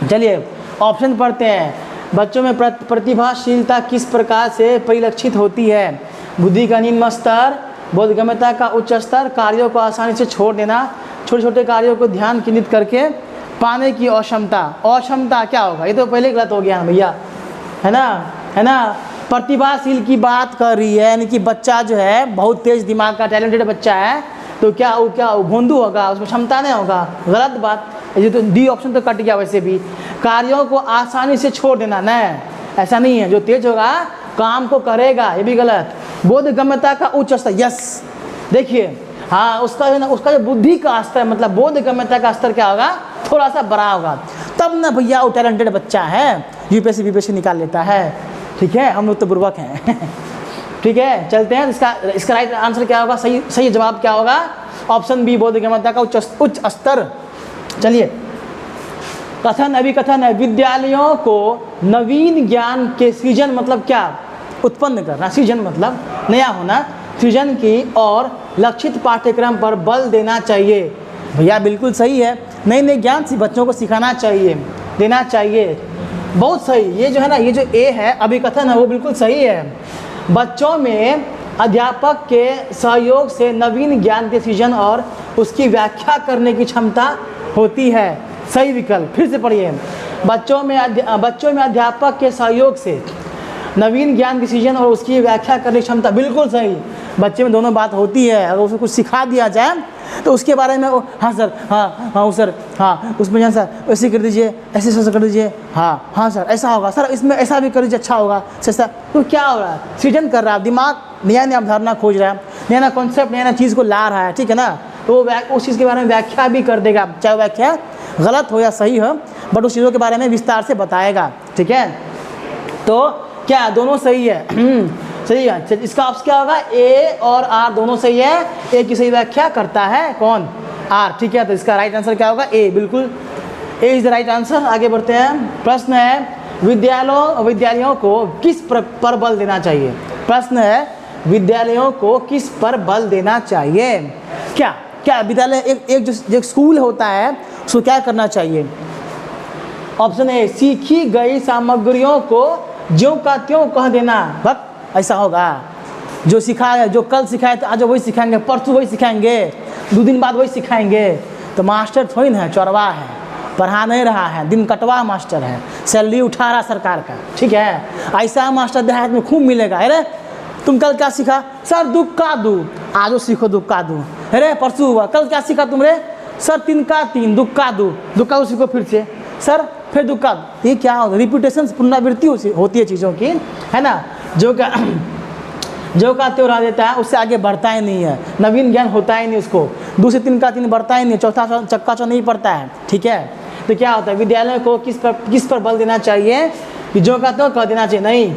चलिए ऑप्शन पढ़ते हैं। बच्चों में प्रतिभाशीलता किस प्रकार से परिलक्षित होती है? बुद्धि का निम्न स्तर, बोधगम्यता का उच्च स्तर, कार्यों को आसानी से छोड़ देना, छोटे छोटे कार्यों को ध्यान केंद्रित करके पाने की अक्षमता। अक्षमता क्या होगा? ये तो पहले गलत हो गया भैया, है ना। प्रतिभाशील की बात कर रही है, यानी कि बच्चा जो है बहुत तेज दिमाग का टैलेंटेड बच्चा है, तो क्या वो भोंदू होगा, उसमें क्षमता नहीं होगा। गलत बात, ये तो डी ऑप्शन तो कट गया। वैसे भी कार्यों को आसानी से छोड़ देना, नहीं, ऐसा नहीं है। जो तेज होगा काम को करेगा, ये भी गलत। बोधगम्यता का उच्च स्तर, यस। देखिए हाँ, उसका जो बुद्धि का स्तर, मतलब बोधगम्यता का स्तर क्या होगा? थोड़ा सा बड़ा होगा, तब ना भैया वो टैलेंटेड बच्चा है, यूपीएससी बीपीएससी निकाल लेता है। ठीक है, हम लोग तो बुर्बक हैं। ठीक है, चलते हैं। इसका राइट आंसर क्या होगा? सही जवाब क्या होगा? ऑप्शन बी, बोधगम्यता का उच्च स्तर। चलिए, कथन अभिकथन है। विद्यालयों को नवीन ज्ञान के सृजन, मतलब क्या? उत्पन्न करना। सृजन मतलब नया होना, सृजन की और लक्षित पाठ्यक्रम पर बल देना चाहिए। भैया बिल्कुल सही है, नए नए ज्ञान बच्चों को सिखाना चाहिए, देना चाहिए। बहुत सही। ये जो है ना, ये जो ए है अभिकथन है, वो बिल्कुल सही है। बच्चों में अध्यापक के सहयोग से नवीन ज्ञान के सृजन और उसकी व्याख्या करने की क्षमता होती है। सही विकल्प। फिर से पढ़िए। बच्चों में अध्यापक के सहयोग से नवीन ज्ञान की सृजन और उसकी व्याख्या करने की क्षमता, बिल्कुल सही। बच्चे में दोनों बात होती है। अगर उसको कुछ सिखा दिया जाए तो उसके बारे में हाँ सर, हाँ सर, हाँ उसमें जान सर ऐसे कर दीजिए, ऐसे कर दीजिए, हाँ सर ऐसा होगा, सर इसमें ऐसा भी कर दीजिए, अच्छा होगा सर। तो क्या हो रहा है? सृजन कर रहा है, दिमाग नया नया अवधारणा खोज रहा है, नया नया कॉन्सेप्ट, नया नया चीज़ को ला रहा है। ठीक है ना, तो वो उस चीज़ के बारे में व्याख्या भी कर देगा, चाहे व्याख्या गलत हो या सही हो, बट उस चीज़ों के बारे में विस्तार से बताएगा। ठीक है, तो क्या दोनों सही है? सही है। इसका ऑप्शन क्या होगा? ए और आर दोनों सही है। ए की सही व्याख्या करता है कौन? आर। ठीक है, तो इसका राइट आंसर क्या होगा? ए, बिल्कुल ए इज द राइट आंसर। आगे बढ़ते हैं। प्रश्न है, विद्यालयों को किस पर बल देना चाहिए? प्रश्न है, विद्यालयों को किस पर बल देना चाहिए? क्या विद्यालय एक स्कूल होता है, उसको क्या करना चाहिए? ऑप्शन ए, सीखी गई सामग्रियों को ज्यों का त्यों कह देना। बस ऐसा होगा, जो सिखाया, जो कल सिखाए थे आज वही सिखाएंगे, परसों वही सिखाएंगे, 2 दिन बाद वही सिखाएंगे। तो मास्टर थोड़ी ना है, चौरवा है, पढ़ा नहीं रहा है, दिन कटवा मास्टर है, सैलरी उठा रहा सरकार का। ठीक है, ऐसा मास्टर देहात में खूब मिलेगा। अरे तुम कल क्या सीखा? सर दुक्का दू। आज सीखो दुक्का दू। अरे परसों हुआ, कल क्या सीखा तुमरे? सर 3 का 3 दुक्का दू सीखो फिर से, सर फिर दुक्का। ये क्या होता है? रिपीटेशन, पुनरावृत्ति होती है चीज़ों की, है ना। जो का त्यों रह देता है, उससे आगे बढ़ता ही नहीं है, नवीन ज्ञान होता ही नहीं उसको। 2 से 3 का 3 बढ़ता ही नहीं, चौथा चक्का चौ नहीं पड़ता है। ठीक है, तो क्या होता है? विद्यालय को किस पर बल देना चाहिए? कि जो का त्यों कह देना चाहिए? नहीं,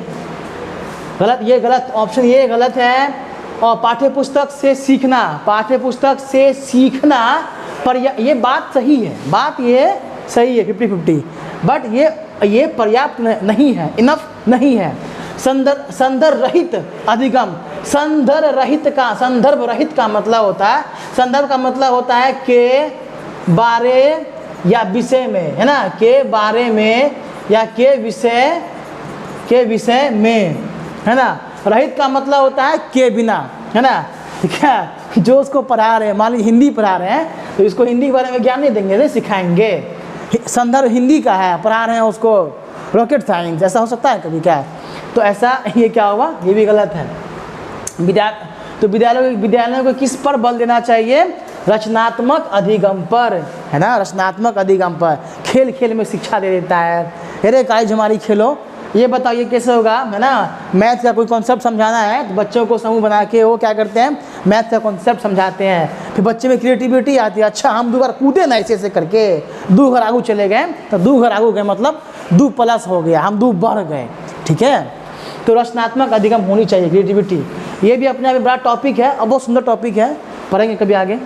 गलत। ये गलत, ऑप्शन ये गलत है। और पाठ्यपुस्तक से सीखना, पाठ्यपुस्तक से सीखना पर ये बात सही है, बात ये सही है 50-50, बट ये पर्याप्त नहीं है, इनफ नहीं है। संदर्भ रहित अधिगम, संदर्भ रहित का मतलब होता है, संदर्भ का मतलब होता है के बारे या विषय में, है ना, के बारे में या के विषय में, है ना। रहित का मतलब होता है के बिना, है ना। क्या जो उसको पढ़ा रहे हैं, मान लीजिए हिंदी पढ़ा रहे हैं, तो इसको हिंदी के बारे में ज्ञान नहीं देंगे, नहीं सिखाएंगे। संदर्भ हिंदी का है, पढ़ा रहे हैं उसको रॉकेट साइंस, ऐसा हो सकता है कभी? क्या तो ऐसा ये क्या होगा? ये भी गलत है। तो विद्यालयों को किस पर बल देना चाहिए? रचनात्मक अधिगम पर, है ना, रचनात्मक अधिगम पर। खेल खेल में शिक्षा दे देता है। अरे काई झमारी खेलो, ये बताइए कैसे होगा, है ना। मैथ का कोई कॉन्सेप्ट समझाना है तो बच्चों को समूह बना के वो क्या करते हैं? मैथ का कॉन्सेप्ट समझाते हैं। फिर बच्चे में क्रिएटिविटी आती है, अच्छा हम 2 बार कूदे ना ऐसे करके, 2 घर आगू चले गए, तो 2 घर आगू गए मतलब 2 प्लस हो गया, हम 2 बढ़ गए। ठीक है, तो रचनात्मक अधिगम होनी चाहिए, क्रिएटिविटी। ये भी अपने आप में बड़ा टॉपिक है और बहुत सुंदर टॉपिक है, पढ़ेंगे कभी आगे।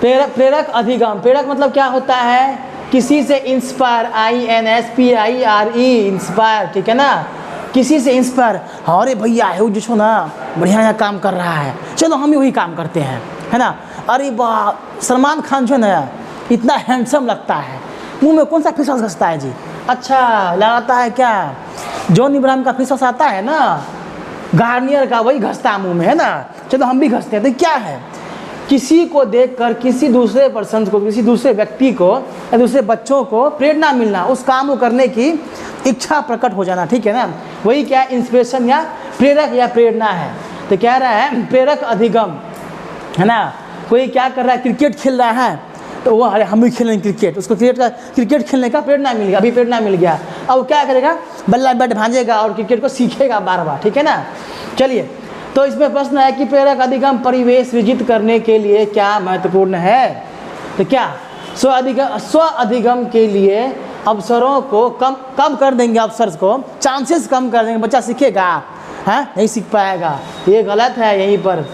प्रेरक अधिगम, प्रेरक मतलब क्या होता है? किसी से इंस्पायर, INSPIRE, इंस्पायर। ठीक है ना, किसी से इंस्पायर, अरे भैया है जो ना बढ़िया काम कर रहा है, चलो हम ही वही काम करते हैं, है ना। अरे वाह, सलमान खान जो है ना इतना हैंडसम लगता है, मुंह में कौन सा फेस वॉश घसता है जी? अच्छा लगाता है क्या, जॉन इब्राहिम का फेस वॉश आता है ना, गार्नियर का, वही घसता है मुंह में, है ना। चलो हम भी घसते हैं। तो क्या है, किसी को देखकर किसी दूसरे पर्सन को, किसी दूसरे व्यक्ति को या दूसरे बच्चों को प्रेरणा मिलना, उस काम को करने की इच्छा प्रकट हो जाना, ठीक है ना, वही क्या इंस्पिरेशन या प्रेरक या प्रेरणा है। तो कह रहा है प्रेरक अधिगम, है ना। कोई क्या कर रहा है, क्रिकेट खेल रहा है, तो वो अरे हम भी खेलेंगे क्रिकेट, उसको क्रिकेट खेलने का प्रेरणा मिल गया, अभी प्रेरणा मिल गया, अब वो क्या करेगा, बल्ला बैट भांजेगा और क्रिकेट को सीखेगा बार बार, ठीक है ना। चलिए, तो इसमें प्रश्न है कि प्रेरक अधिगम परिवेश सृजित करने के लिए क्या महत्वपूर्ण है। तो क्या स्व अधिगम के लिए अवसरों को कम कर देंगे, अवसर को, चांसेस कम कर देंगे, बच्चा सीखेगा, हाँ नहीं सीख पाएगा, ये गलत है। यहीं पर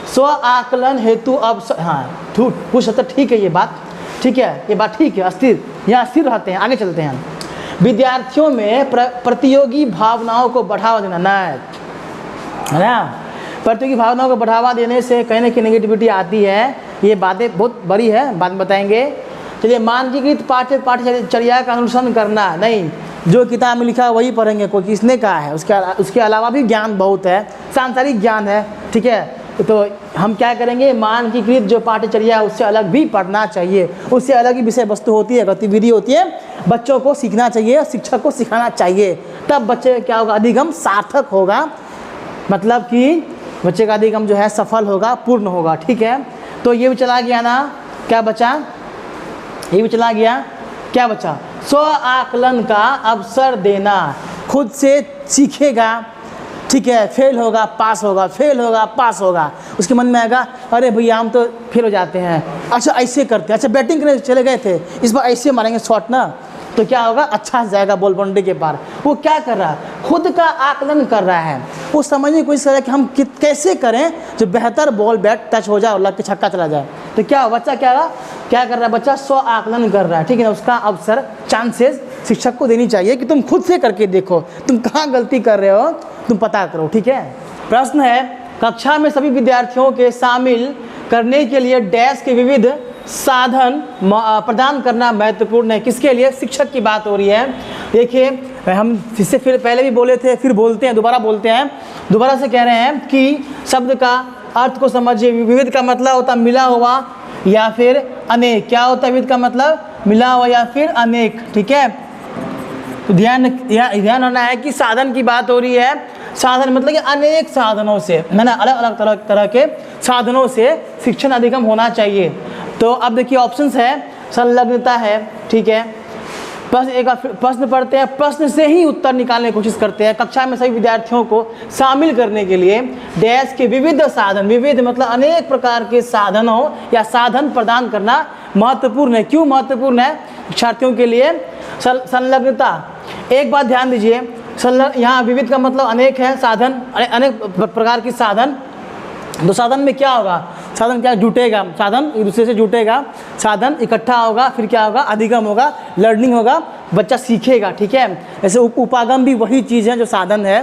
स्व आकलन हेतु अवसर, हाँ पूछ सकते, ठीक है ये बात, ठीक है ये बात ठीक है, अस्थिर, यहाँ स्थिर रहते हैं, आगे चलते हैं। विद्यार्थियों में प्रतियोगी भावनाओं को बढ़ावा देना, ना है ना, प्रतियोगी भावनाओं को बढ़ावा देने से कहीं ना कहीं नेगेटिविटी आती है, ये बातें बहुत बड़ी है, बाद में बताएंगे। चलिए, मानकीकृत पाठ्यचर्या का अनुसरण करना, नहीं जो किताब में लिखा है वही पढ़ेंगे, कोई किसने कहा है, उसके अलावा भी ज्ञान बहुत है, सांसारिक ज्ञान है, ठीक है। तो हम क्या करेंगे, मानकीकृत जो पाठ्यचर्या है उससे अलग भी पढ़ना चाहिए, उससे अलग ही विषय वस्तु होती है, गतिविधि होती है, बच्चों को सीखना चाहिए और शिक्षक को सिखाना चाहिए, तब बच्चे क्या होगा, अधिगम सार्थक होगा, मतलब कि बच्चे का अधिगम जो है सफल होगा, पूर्ण होगा, ठीक है। तो ये भी चला गया ना, क्या बचा, ये भी चला गया, क्या बचा, स्व आकलन का अवसर देना, खुद से सीखेगा, ठीक है, फेल होगा पास होगा, फेल होगा पास होगा, उसके मन में आएगा अरे भैया हम तो फेल हो जाते हैं, अच्छा ऐसे करते हैं, अच्छा बैटिंग करने चले गए थे, इस बार ऐसे मारेंगे शॉट ना, तो क्या होगा, अच्छा जाएगा बॉल बाउंड्री के पार। वो क्या कर रहा है, खुद का आकलन कर रहा है, वो समझने की कोशिश कर रहा है कि हम कैसे करें जो बेहतर बॉल बैट टच हो जाए और लग के छक्का चला जाए। तो क्या बच्चा क्या कर रहा है, बच्चा स्व आकलन कर रहा है, ठीक है ना। उसका अवसर, चांसेस शिक्षक को देनी चाहिए कि तुम खुद से करके देखो, तुम कहाँ गलती कर रहे हो, तुम पता करो, ठीक है। प्रश्न है, कक्षा में सभी विद्यार्थियों के शामिल करने के लिए डैश के विविध साधन प्रदान करना महत्वपूर्ण है, किसके लिए, शिक्षक की बात हो रही है। देखिए, हम इससे फिर पहले भी बोले थे, फिर बोलते हैं, दोबारा बोलते हैं, दोबारा से कह रहे हैं कि शब्द का अर्थ को समझिए। विविध का मतलब होता है मिला हुआ या फिर अनेक, क्या होता है विविध का मतलब, मिला हुआ या फिर अनेक, ठीक है। तो ध्यान होना है कि साधन की बात हो रही है, साधन मतलब कि अनेक साधनों से, है ना, अलग अलग तरह के साधनों से शिक्षण अधिगम होना चाहिए। तो अब देखिए ऑप्शंस है, संलग्नता है, ठीक है। बस एक प्रश्न पढ़ते हैं, प्रश्न से ही उत्तर निकालने की कोशिश करते हैं। कक्षा में सभी विद्यार्थियों को शामिल करने के लिए डैश के विविध साधन, विविध मतलब अनेक प्रकार के साधनों या साधन प्रदान करना महत्वपूर्ण है। क्यों महत्वपूर्ण है शिक्षार्थियों के लिए, संलग्नता। एक बात ध्यान दीजिए, यहाँ विविध का मतलब अनेक है, साधन अनेक प्रकार की साधन, तो साधन में क्या होगा, साधन क्या जुटेगा, साधन एक दूसरे से जुटेगा, साधन इकट्ठा होगा, फिर क्या होगा, अधिगम होगा, लर्निंग होगा, बच्चा सीखेगा, ठीक है। ऐसे उपागम भी वही चीज़ है जो साधन है,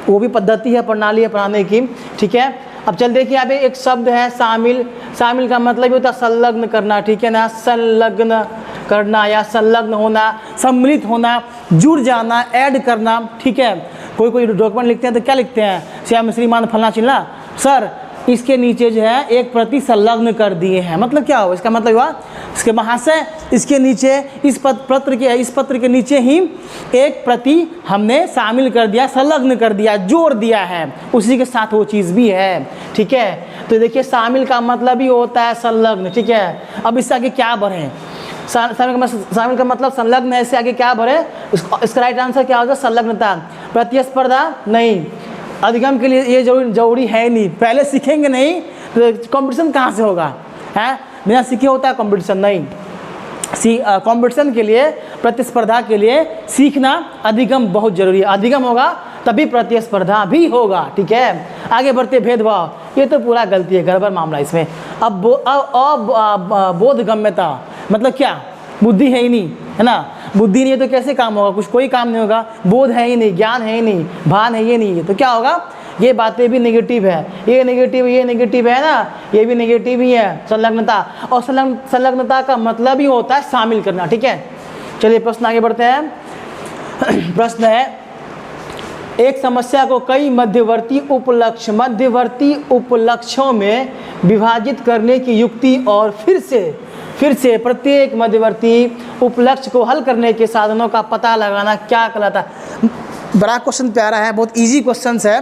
वो भी पद्धति है, प्रणाली है पढ़ाने की, ठीक है। अब चल देखिए, यहाँ पे एक शब्द है शामिल, शामिल का मतलब होता है संलग्न करना, ठीक है ना, संलग्न करना या संलग्न होना, सम्मिलित होना, जुड़ जाना, ऐड करना, ठीक है। कोई डॉक्यूमेंट लिखते हैं तो क्या लिखते हैं, श्याम श्रीमान फलना चिल्ला, सर इसके नीचे जो है एक प्रति संलग्न कर दिए हैं, मतलब क्या हो, इसका मतलब हुआ इसके महाशय इसके नीचे इस पत्र के नीचे ही एक प्रति हमने शामिल कर दिया, संलग्न कर दिया, जोड़ दिया है, उसी के साथ वो चीज़ भी है, ठीक है। तो देखिए शामिल का मतलब ही होता है संलग्न, ठीक है। अब इससे आगे क्या बढ़े, शामिल का मतलब संलग्न है, इससे आगे क्या बढ़े, इसका राइट आंसर क्या होगा, संलग्नता। प्रतिस्पर्धा नहीं, अधिगम के लिए ये जरूरी है नहीं, पहले सीखेंगे नहीं तो कंपटीशन कहाँ से होगा, है बिना सीखे होता है कंपटीशन नहीं। कंपटीशन के लिए, प्रतिस्पर्धा के लिए सीखना, अधिगम बहुत जरूरी है, अधिगम होगा तभी प्रतिस्पर्धा भी होगा, ठीक है। आगे बढ़ते, भेदभाव, ये तो पूरा गलती है, गड़बड़ मामला इसमें। अब बोधगम्यता मतलब क्या, बुद्धि है ही नहीं, है ना, बुद्धि नहीं है तो कैसे काम होगा, कोई काम नहीं होगा, बोध है ही नहीं, ज्ञान है ही नहीं, भान है ही नहीं, तो क्या होगा, ये बातें भी नेगेटिव है, ये नेगेटिव है ना, ये भी नेगेटिव ही है संलग्नता। और संलग्नता का मतलब ही होता है शामिल करना। ठीक है, चलिए प्रश्न आगे बढ़ते हैं। प्रश्न है, एक समस्या को कई मध्यवर्ती उपलक्ष्यों में विभाजित करने की युक्ति और फिर से प्रत्येक मध्यवर्ती उपलक्ष्य को हल करने के साधनों का पता लगाना क्या कहलाता है। बड़ा क्वेश्चन प्यारा है, बहुत इजी क्वेश्चन है,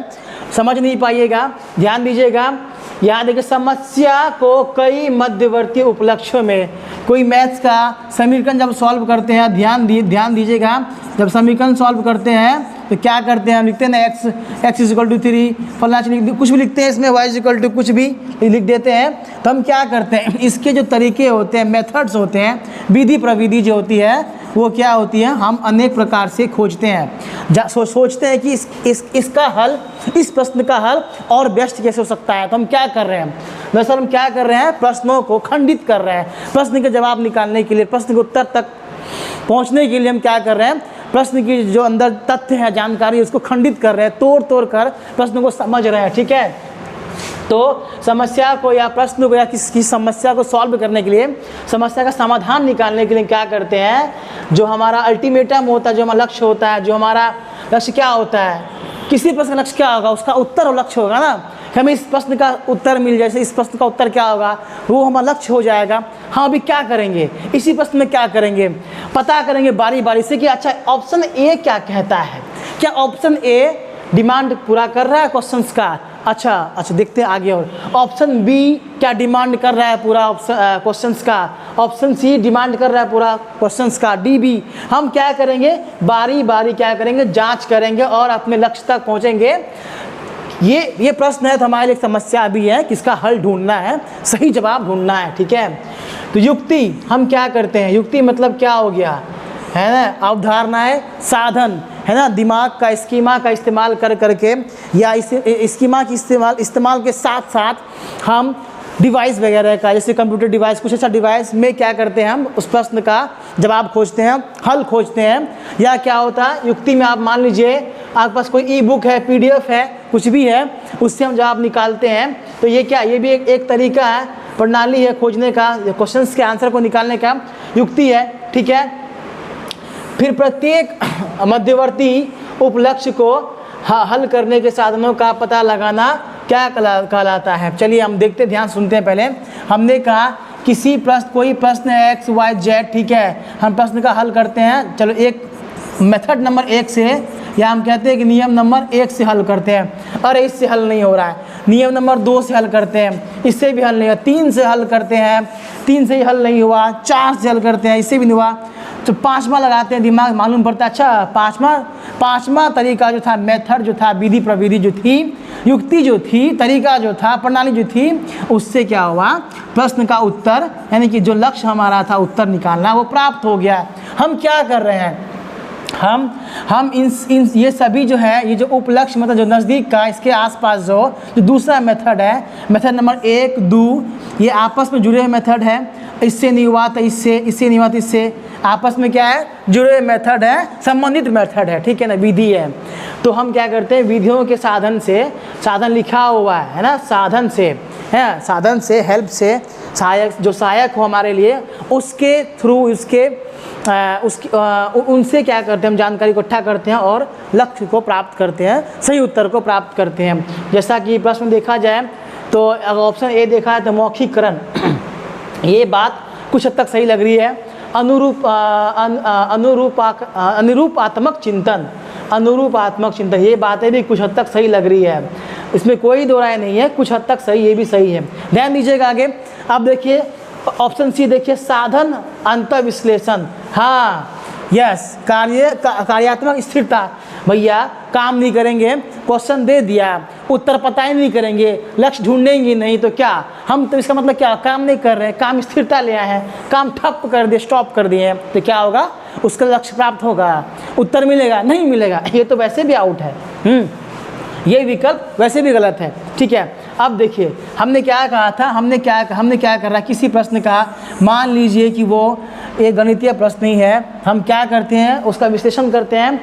समझ नहीं पाइएगा, ध्यान दीजिएगा। यहाँ देखिए, समस्या को कई मध्यवर्ती उपलक्ष्यों में, कोई मैथ्स का समीकरण जब सॉल्व करते हैं, ध्यान दीजिएगा, जब समीकरण सॉल्व करते हैं तो क्या करते हैं, हम लिखते हैं ना x = 3 फलना कुछ भी लिखते हैं, इसमें y = कुछ भी लिख देते हैं। तो हम क्या करते हैं, इसके जो तरीके होते हैं, मेथड्स होते हैं, विधि प्रविधि जो होती है वो क्या होती है, हम अनेक प्रकार से खोजते हैं, सोचते हैं कि इसका हल, इस प्रश्न का हल और बेस्ट कैसे हो सकता है। तो हम क्या कर रहे हैं, वैसे हम क्या कर रहे हैं, प्रश्नों को खंडित कर रहे हैं। प्रश्न के जवाब निकालने के लिए, प्रश्न के उत्तर तक पहुंचने के लिए हम क्या कर रहे हैं, प्रश्न की जो अंदर तथ्य है, जानकारी, उसको खंडित कर रहे हैं, तोड़ कर प्रश्न को समझ रहे हैं। ठीक है, तो समस्या को या प्रश्न को या किसी समस्या को सॉल्व करने के लिए, समस्या का समाधान निकालने के लिए क्या करते हैं, जो हमारा अल्टीमेटम होता है, जो हमारा लक्ष्य होता है, जो हमारा लक्ष्य क्या होता है, किसी प्रश्न का लक्ष्य क्या होगा, उसका उत्तर और लक्ष्य होगा ना। हमें इस प्रश्न का उत्तर मिल जाए, इस प्रश्न का उत्तर क्या होगा, वो हमारा लक्ष्य हो जाएगा। हम अभी क्या करेंगे, इसी प्रश्न में क्या करेंगे, पता करेंगे बारी बारी से कि अच्छा ऑप्शन ए क्या कहता है, क्या ऑप्शन ए डिमांड पूरा कर रहा है क्वेश्चंस का। अच्छा देखते हैं आगे। और ऑप्शन बी क्या डिमांड कर रहा है पूरा क्वेश्चंस का, ऑप्शन सी डिमांड कर रहा है पूरा क्वेश्चंस का, डी बी। हम क्या करेंगे, बारी बारी क्या करेंगे, जांच करेंगे और अपने लक्ष्य तक पहुंचेंगे। ये प्रश्न है तो हमारे लिए समस्या भी है कि इसका हल ढूंढना है, सही जवाब ढूंढना है। ठीक है, तो युक्ति हम क्या करते हैं, युक्ति मतलब क्या हो गया है ना, अवधारणाएं, साधन है ना, दिमाग का स्कीमा का इस्तेमाल कर करके या इस स्कीमा की इस्तेमाल के साथ साथ हम डिवाइस वगैरह का, जैसे कंप्यूटर डिवाइस, कुछ ऐसा डिवाइस में क्या करते हैं, हम उस प्रश्न का जवाब खोजते हैं, हल खोजते हैं। या क्या होता है युक्ति में, आप मान लीजिए आपके पास कोई ई बुक है, PDF है, कुछ भी है, उससे हम जवाब निकालते हैं। तो ये क्या, ये भी एक तरीका है, प्रणाली है खोजने का, क्वेश्चंस के आंसर को निकालने का, युक्ति है। ठीक है, फिर प्रत्येक मध्यवर्ती उपलक्ष्य को हल करने के साधनों का पता लगाना क्या कहलाता है। चलिए हम देखते, ध्यान सुनते हैं। पहले हमने कहा कोई प्रश्न है x y z, ठीक है, हम प्रश्न का हल करते हैं। चलो एक मेथड नंबर 1 से, या हम कहते हैं कि नियम नंबर 1 से हल करते हैं। अरे इससे हल नहीं हो रहा है, नियम नंबर 2 से हल करते हैं, इससे भी हल नहीं हुआ, 3 से हल करते हैं, 3 से ही हल नहीं हुआ, 4 से हल करते हैं, इससे भी नहीं हुआ, तो 5वां लगाते हैं, दिमाग मालूम पड़ता है अच्छा पाँचवा तरीका जो था, मेथड जो था, विधि प्रविधि जो थी, युक्ति जो थी, तरीका जो था, प्रणाली जो थी, उससे क्या हुआ, प्रश्न का उत्तर यानी कि जो लक्ष्य हमारा था उत्तर निकालना, वो प्राप्त हो गया। हम क्या कर रहे हैं, हम इन ये सभी जो है, ये जो उपलक्ष्य मतलब जो नज़दीक का, इसके आसपास जो दूसरा मेथड है, मेथड नंबर 1 2, ये आपस में जुड़े हुए मेथड है। इससे नहीं हुआ तो इससे नहीं हुआ तो इससे, आपस में क्या है, जुड़े हुए मेथड है, संबंधित मेथड है। ठीक है ना, विधि है। तो हम क्या करते हैं, विधियों के साधन से, साधन लिखा हुआ है ना, साधन से है, साधन से, हेल्प से, सहायक हो हमारे लिए, उसके थ्रू, उनसे क्या करते हैं, हम जानकारी को इकट्ठा करते हैं और लक्ष्य को प्राप्त करते हैं, सही उत्तर को प्राप्त करते हैं। जैसा कि प्रश्न देखा जाए तो अगर ऑप्शन ए देखा है तो मौखिकरण, ये बात कुछ हद तक सही लग रही है। अनुरूपात्मक चिंतन, ये बातें भी कुछ हद तक सही लग रही है, इसमें कोई दो राय नहीं है, कुछ हद तक सही, ये भी सही है। ध्यान दीजिएगा आगे। अब देखिए ऑप्शन सी देखिए, साधन अंतर्विश्लेषण, हाँ यस, कार्यात्मक स्थिरता। भैया काम नहीं करेंगे, क्वेश्चन दे दिया, उत्तर पता ही नहीं करेंगे, लक्ष्य ढूंढेंगे नहीं, तो क्या हम, तो इसका मतलब क्या, काम नहीं कर रहे हैं, काम स्थिरता ले आए हैं, काम ठप कर दिए, स्टॉप कर दिए, तो क्या होगा, उसका लक्ष्य प्राप्त होगा, उत्तर मिलेगा नहीं मिलेगा, ये तो वैसे भी आउट है। ये विकल्प वैसे भी गलत है। ठीक है, अब देखिए हमने क्या कहा था, हमने क्या कर रहा है, किसी प्रश्न का, मान लीजिए कि वो एक गणितीय प्रश्न ही है, हम क्या करते हैं, उसका विश्लेषण करते हैं,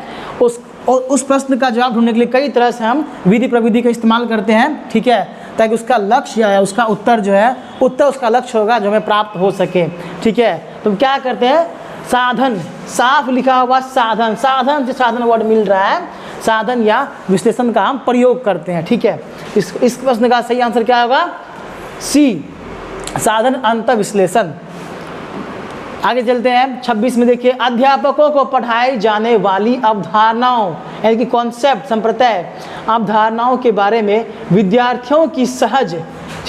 और उस प्रश्न का जवाब ढूंढने के लिए कई तरह से हम विधि प्रविधि का इस्तेमाल करते हैं, ठीक है, ताकि उसका लक्ष्य है, उसका उत्तर जो है, उत्तर उसका लक्ष्य होगा जो हमें प्राप्त हो सके, ठीक है। तो क्या करते हैं, साधन, साफ लिखा हुआ साधन, साधन से साधन वर्ड मिल रहा है, साधन या विश्लेषण का हम प्रयोग करते हैं, ठीक है। इस प्रश्न का सही आंसर क्या होगा, सी, साधन अंत विश्लेषण। आगे चलते हैं 26 में, देखिए अध्यापकों को पढ़ाई जाने वाली अवधारणाओं यानी कि कॉन्सेप्ट, संप्रत्यय, अवधारणाओं के बारे में विद्यार्थियों की सहज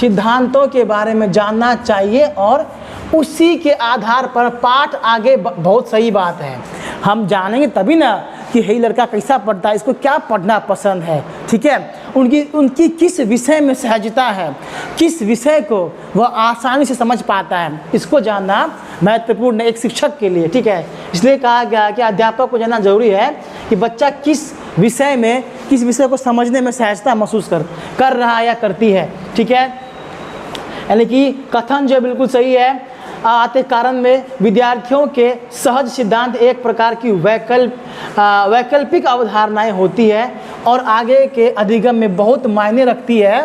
सिद्धांतों के बारे में जानना चाहिए और उसी के आधार पर पाठ आगे बहुत सही बात है, हम जानेंगे तभी ना कि ये लड़का कैसा पढ़ता है, इसको क्या पढ़ना पसंद है, ठीक है, उनकी किस विषय में सहजता है, किस विषय को वह आसानी से समझ पाता है, इसको जानना महत्वपूर्ण है एक शिक्षक के लिए, ठीक है। इसलिए कहा गया कि अध्यापक को जानना जरूरी है कि बच्चा किस विषय में, किस विषय को समझने में सहजता महसूस कर रहा है या करती है, ठीक है। यानी कि कथन जो बिल्कुल सही है। आते कारण में विद्यार्थियों के सहज सिद्धांत एक प्रकार की वैकल्पिक अवधारणाएं होती है और आगे के अधिगम में बहुत मायने रखती है,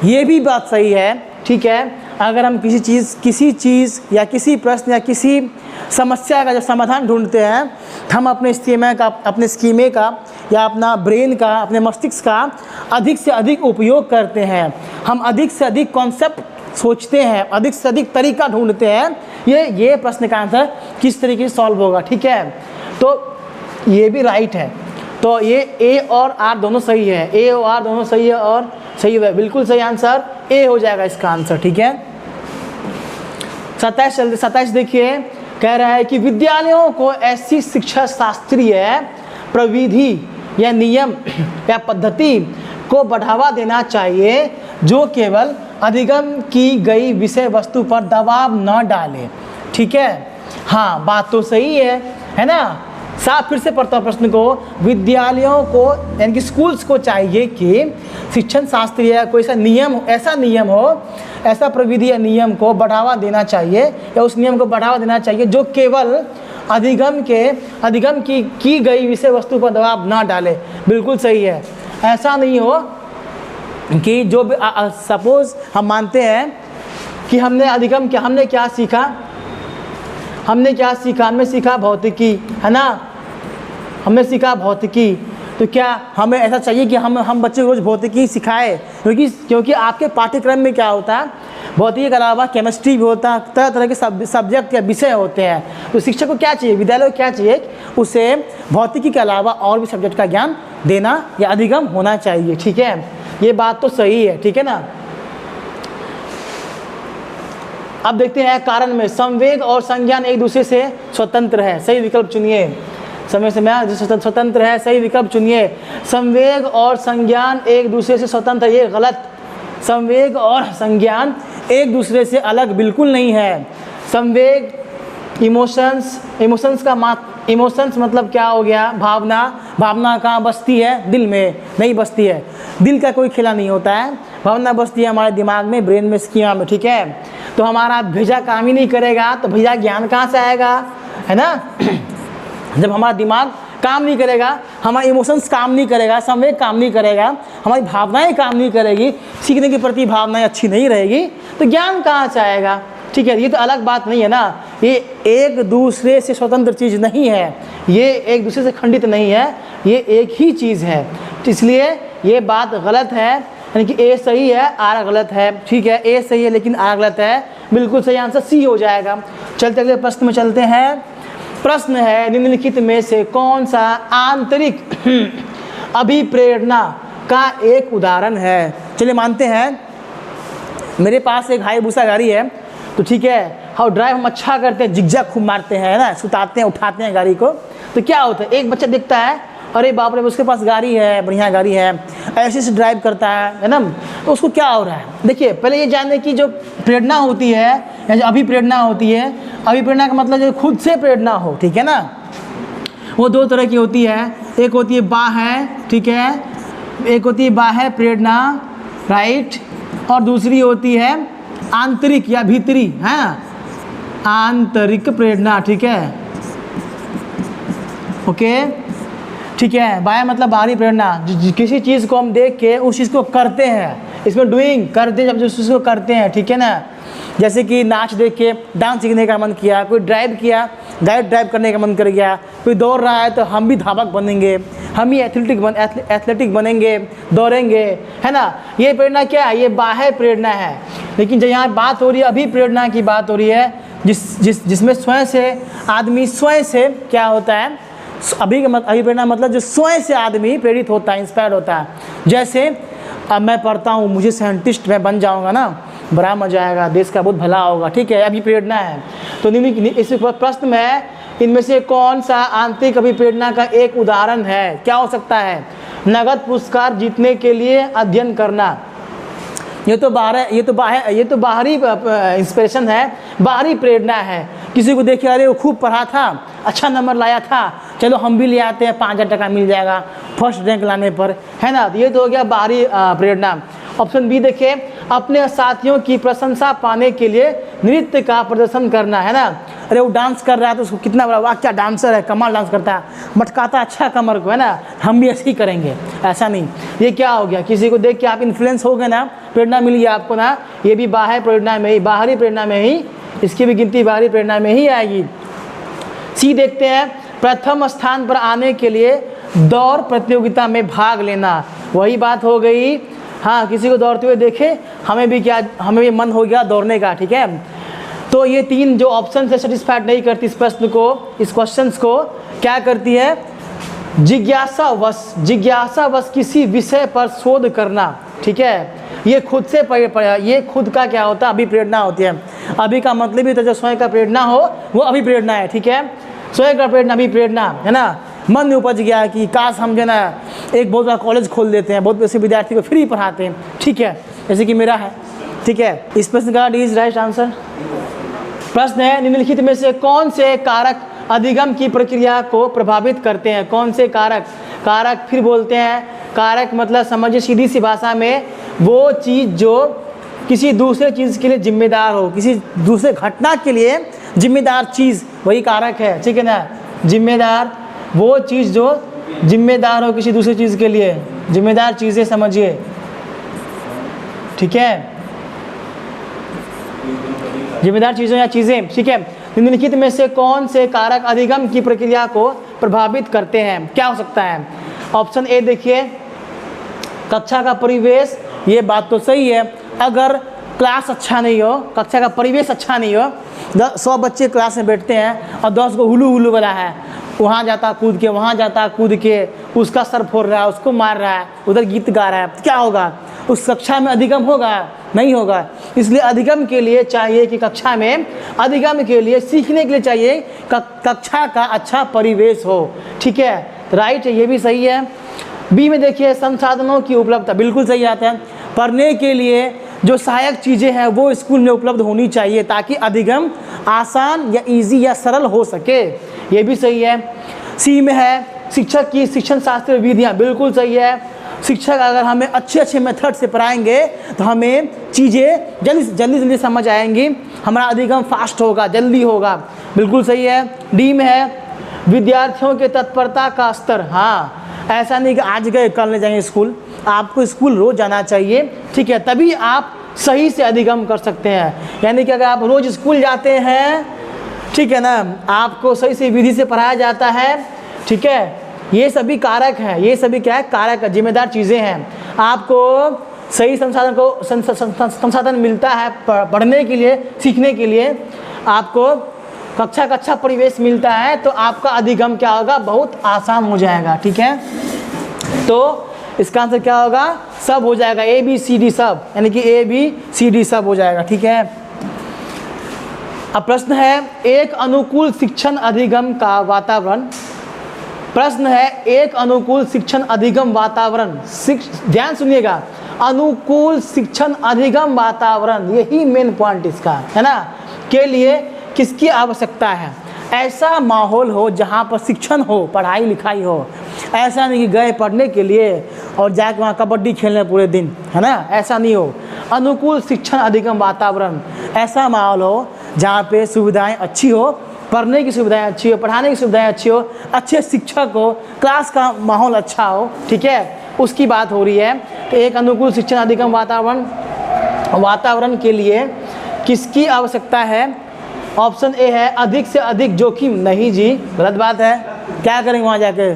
ये भी बात सही है, ठीक है। अगर हम किसी चीज़ या किसी प्रश्न या किसी समस्या का जब समाधान ढूंढते हैं, हम अपने स्कीमे का या अपना ब्रेन का, अपने मस्तिष्क का अधिक से अधिक उपयोग करते हैं, हम अधिक से अधिक कॉन्सेप्ट सोचते हैं, अधिक से अधिक तरीका ढूंढते हैं, ये प्रश्न का आंसर किस तरीके से सॉल्व होगा, ठीक है। तो ये भी राइट है, तो ये ए और आर दोनों सही है, ए और आर दोनों सही है और सही है, बिल्कुल सही आंसर ए हो जाएगा इसका आंसर, ठीक है। 27 देखिए, कह रहा है कि विद्यालयों को ऐसी शिक्षा शास्त्रीय प्रविधि या नियम या पद्धति को बढ़ावा देना चाहिए जो केवल अधिगम की गई विषय वस्तु पर दबाव न डाले, ठीक है। हाँ, बात तो सही है ना। साफ फिर से पढ़ता हूँ प्रश्न को, विद्यालयों को यानी कि स्कूल्स को चाहिए कि शिक्षण शास्त्र या कोई ऐसा नियम हो, ऐसा प्रविधि या नियम को बढ़ावा देना चाहिए या उस नियम को बढ़ावा देना चाहिए जो केवल अधिगम की गई विषय वस्तु पर दबाव ना डाले, बिल्कुल सही है। ऐसा नहीं हो कि जो भी सपोज हम मानते हैं कि हमने क्या सीखा, हमने सीखा भौतिकी, है ना, हमने सीखा भौतिकी, तो क्या हमें ऐसा चाहिए कि हम बच्चे को रोज़ भौतिकी सिखाए, क्योंकि आपके पाठ्यक्रम में क्या होता है, भौतिकी के अलावा केमिस्ट्री भी होता है, तरह तरह के सब्जेक्ट या विषय होते हैं। तो शिक्षक को क्या चाहिए, विद्यालय को क्या चाहिए, उसे भौतिकी के अलावा और भी सब्जेक्ट का ज्ञान देना या अधिगम होना चाहिए, ठीक है। ये बात तो सही है, ठीक है ना। अब देखते हैं कारण में, संवेग और संज्ञान एक दूसरे से स्वतंत्र है, सही विकल्प चुनिए। समय स्वतंत्र है, सही विकल्प चुनिए। संवेग और संज्ञान एक दूसरे से स्वतंत्र है, ये गलत। संवेग और संज्ञान एक दूसरे से अलग बिल्कुल नहीं है। संवेग इमोशंस मतलब क्या हो गया, भावना कहाँ बसती है, दिल में नहीं बसती है, दिल का कोई खेला नहीं होता है, भावना बसती है हमारे दिमाग में, ब्रेन में, स्कीमा में, ठीक है। तो हमारा भेजा काम ही नहीं करेगा तो भेजा ज्ञान कहाँ से आएगा, है ना। जब हमारा दिमाग काम नहीं करेगा, हमारा इमोशंस काम नहीं करेगा, संवेग काम नहीं करेगा, हमारी भावनाएं काम नहीं करेगी, सीखने के प्रति भावनाएं अच्छी नहीं रहेगी, तो ज्ञान कहाँ से आएगा, ठीक है। ये तो अलग बात नहीं है ना, ये एक दूसरे से स्वतंत्र चीज़ नहीं है, ये एक दूसरे से खंडित नहीं है, ये एक ही चीज़ है। इसलिए ये बात गलत है, यानी कि ए सही है, आर गलत है, ठीक है। ए सही है लेकिन आर गलत है, बिल्कुल सही आंसर सी हो जाएगा। चलते अगले प्रश्न में चलते हैं। प्रश्न है, निम्नलिखित में से कौन सा आंतरिक अभिप्रेरणा का एक उदाहरण है। चलिए मानते हैं मेरे पास एक हाईबुसा गाड़ी है, तो ठीक है, हम ड्राइव हम अच्छा करते हैं, जिगजैग खूब मारते हैं ना, सुताते हैं, उठाते हैं गाड़ी को, तो क्या होता है, एक बच्चा दिखता है, अरे बाप रे उसके पास गाड़ी है, बढ़िया गाड़ी है, ऐसे से ड्राइव करता है ना, तो उसको क्या हो रहा है। देखिए पहले ये जानने की जो प्रेरणा होती है या जो अभिप्रेरणा होती है, अभिप्रेरणा का मतलब जो खुद से प्रेरणा हो, ठीक है ना, वो दो तरह की होती है। एक होती है बाह्य, ठीक है, एक होती है बाह्य प्रेरणा, राइट, और दूसरी होती है आंतरिक या भीतरी, है ना, आंतरिक प्रेरणा, ठीक है, ओके। ठीक है। बाह्य मतलब बाहरी प्रेरणा, किसी चीज़ को हम देख के उस चीज़ को करते हैं, इसमें डूइंग करते हैं, जब उस चीज़ को करते हैं, ठीक है ना। जैसे कि नाच देख के डांस सीखने का मन किया, कोई ड्राइव किया, गाड़ी ड्राइव करने का मन कर गया, कोई दौड़ रहा है तो हम भी धावक बनेंगे, हम ही एथलेटिक बनेंगे, दौड़ेंगे, है ना। ये प्रेरणा क्या है? ये बाह्य प्रेरणा है। लेकिन जब यहाँ बात हो रही है अभी प्रेरणा की बात हो रही है, जिसमें स्वयं से आदमी स्वयं से क्या होता है, अभी प्रेरणा मतलब जो स्वयं से आदमी प्रेरित होता है, इंस्पायर्ड होता है। जैसे अब मैं पढ़ता हूँ, मुझे साइंटिस्ट मैं बन जाऊँगा ना, बड़ा मजा आएगा, देश का बहुत भला होगा, ठीक है, अभी प्रेरणा है। तो इस प्रश्न में इनमें से कौन सा आंतरिक अभिप्रेरणा का एक उदाहरण है? क्या हो सकता है? नगद पुरस्कार जीतने के लिए अध्ययन करना। ये तो बाहरी इंस्पिरेशन है, बाहरी प्रेरणा है। किसी को देखे, अरे वो खूब पढ़ा था, अच्छा नंबर लाया था, चलो हम भी ले आते हैं, 5,000 टका मिल जाएगा फर्स्ट रैंक लाने पर, है ना। ये तो हो गया बाहरी प्रेरणा। ऑप्शन बी देखिए, अपने साथियों की प्रशंसा पाने के लिए नृत्य का प्रदर्शन करना, है ना। अरे वो डांस कर रहा है तो उसको कितना बड़ा, वाह क्या डांसर है, कमाल डांस करता है, मटकाता अच्छा कमर को, है ना, हम भी ऐसे ही करेंगे। ऐसा नहीं, ये क्या हो गया, किसी को देख के आप इन्फ्लुएंस हो गए ना, प्रेरणा मिली आपको ना, ये भी बाह्य प्रेरणा में ही, बाहरी प्रेरणा में ही, इसकी भी गिनती बाहरी प्रेरणा में ही आएगी। सी देखते हैं, प्रथम स्थान पर आने के लिए दौड़ प्रतियोगिता में भाग लेना। वही बात हो गई, हाँ, किसी को दौड़ते हुए देखे, हमें भी मन हो गया दौड़ने का, ठीक है। तो ये तीन जो ऑप्शन से सेटिस्फाइड नहीं करती इस प्रश्न को, इस क्वेश्चंस को, क्या करती है? जिज्ञासावश किसी विषय पर शोध करना, ठीक है। ये खुद से ये खुद का क्या होता है? अभिप्रेरणा होती है। अभी का मतलब ही तो जो स्वयं का प्रेरणा हो वो अभिप्रेरणा है, ठीक है। स्वयं का प्रेरणा अभिप्रेरणा, है ना। मन में उपज गया कि काश हम जो ना एक बहुत बड़ा कॉलेज खोल देते हैं, बहुत ऐसे विद्यार्थी को फ्री पढ़ाते हैं, ठीक है, जैसे कि मेरा है, ठीक है। इस प्रश्न का डी इज राइट आंसर। प्रश्न है, निम्नलिखित में से कौन से कारक अधिगम की प्रक्रिया को प्रभावित करते हैं? कौन से कारक फिर बोलते हैं, कारक मतलब समझिए सीधी सी भाषा में, वो चीज़ जो किसी दूसरे चीज़ के लिए जिम्मेदार हो, किसी दूसरे घटना के लिए जिम्मेदार चीज़, वही कारक है, ठीक है ना। जिम्मेदार, वो चीज़ जो जिम्मेदार हो किसी दूसरी चीज़ के लिए, जिम्मेदार चीज़ें समझिए, ठीक है, जिम्मेदार चीज़ों या चीज़ें, ठीक है। निम्नलिखित में से कौन से कारक अधिगम की प्रक्रिया को प्रभावित करते हैं? क्या हो सकता है? ऑप्शन ए देखिए, कक्षा का परिवेश। ये बात तो सही है, अगर क्लास अच्छा नहीं हो, कक्षा का परिवेश अच्छा नहीं हो, 100 बच्चे क्लास में बैठते हैं और 10 को हुलू वाला है, वहाँ जाता कूद के, वहाँ जाता कूद के, उसका सर फोड़ रहा है, उसको मार रहा है, उधर गीत गा रहा है, क्या होगा? उस कक्षा में अधिगम होगा? नहीं होगा। इसलिए अधिगम के लिए चाहिए कि कक्षा में अधिगम के लिए, सीखने के लिए चाहिए कक्षा का अच्छा परिवेश हो, ठीक है, राइट है, ये भी सही है। बी में देखिए, संसाधनों की उपलब्धता, बिल्कुल सही आता है। पढ़ने के लिए जो सहायक चीज़ें हैं वो स्कूल में उपलब्ध होनी चाहिए ताकि अधिगम आसान या इजी या सरल हो सके, ये भी सही है। सी में है, शिक्षक की शिक्षण शास्त्र विधियाँ, बिल्कुल सही है। शिक्षक अगर हमें अच्छे मेथड से पढ़ाएंगे तो हमें चीज़ें जल्दी समझ आएंगी, हमारा अधिगम फास्ट होगा, जल्दी होगा, बिल्कुल सही है। डी में है, विद्यार्थियों के तत्परता का स्तर। हाँ, ऐसा नहीं कि आज गए कल नहीं जाएंगे स्कूल, आपको स्कूल रोज़ जाना चाहिए, ठीक है, तभी आप सही से अधिगम कर सकते हैं। यानी कि अगर आप रोज़ स्कूल जाते हैं, ठीक है ना, आपको सही से विधि से पढ़ाया जाता है, ठीक है, ये सभी कारक हैं, ये सभी क्या है? कारक, जिम्मेदार चीज़ें हैं। आपको सही संसाधन मिलता है पढ़ने के लिए, सीखने के लिए, आपको कक्षा का अच्छा परिवेश मिलता है, तो आपका अधिगम क्या होगा? बहुत आसान हो जाएगा, ठीक है। तो इसका आंसर क्या होगा? सब हो जाएगा, ए बी सी डी सब, यानी कि ए बी सी डी सब हो जाएगा, ठीक है। अब प्रश्न है, एक अनुकूल शिक्षण अधिगम का वातावरण। प्रश्न है, एक अनुकूल शिक्षण अधिगम वातावरण, ध्यान सुनिएगा, अनुकूल शिक्षण अधिगम वातावरण, यही मेन पॉइंट इसका है ना, के लिए किसकी आवश्यकता है? ऐसा माहौल हो जहाँ पर शिक्षण हो, पढ़ाई लिखाई हो। ऐसा नहीं कि गए पढ़ने के लिए और जाके वहाँ कबड्डी खेलने पूरे दिन, है ना, ऐसा नहीं हो। अनुकूल शिक्षण अधिगम वातावरण, ऐसा माहौल हो जहाँ पे सुविधाएं अच्छी हो, पढ़ने की सुविधाएं अच्छी हो, पढ़ाने की सुविधाएं अच्छी हो, अच्छे शिक्षक हो, क्लास का माहौल अच्छा हो, ठीक है, उसकी बात हो रही है। तो एक अनुकूल शिक्षण अधिगम वातावरण के लिए किसकी आवश्यकता है? ऑप्शन ए है अधिक से अधिक जोखिम। नहीं जी, गलत बात है। क्या करेंगे वहाँ जाके?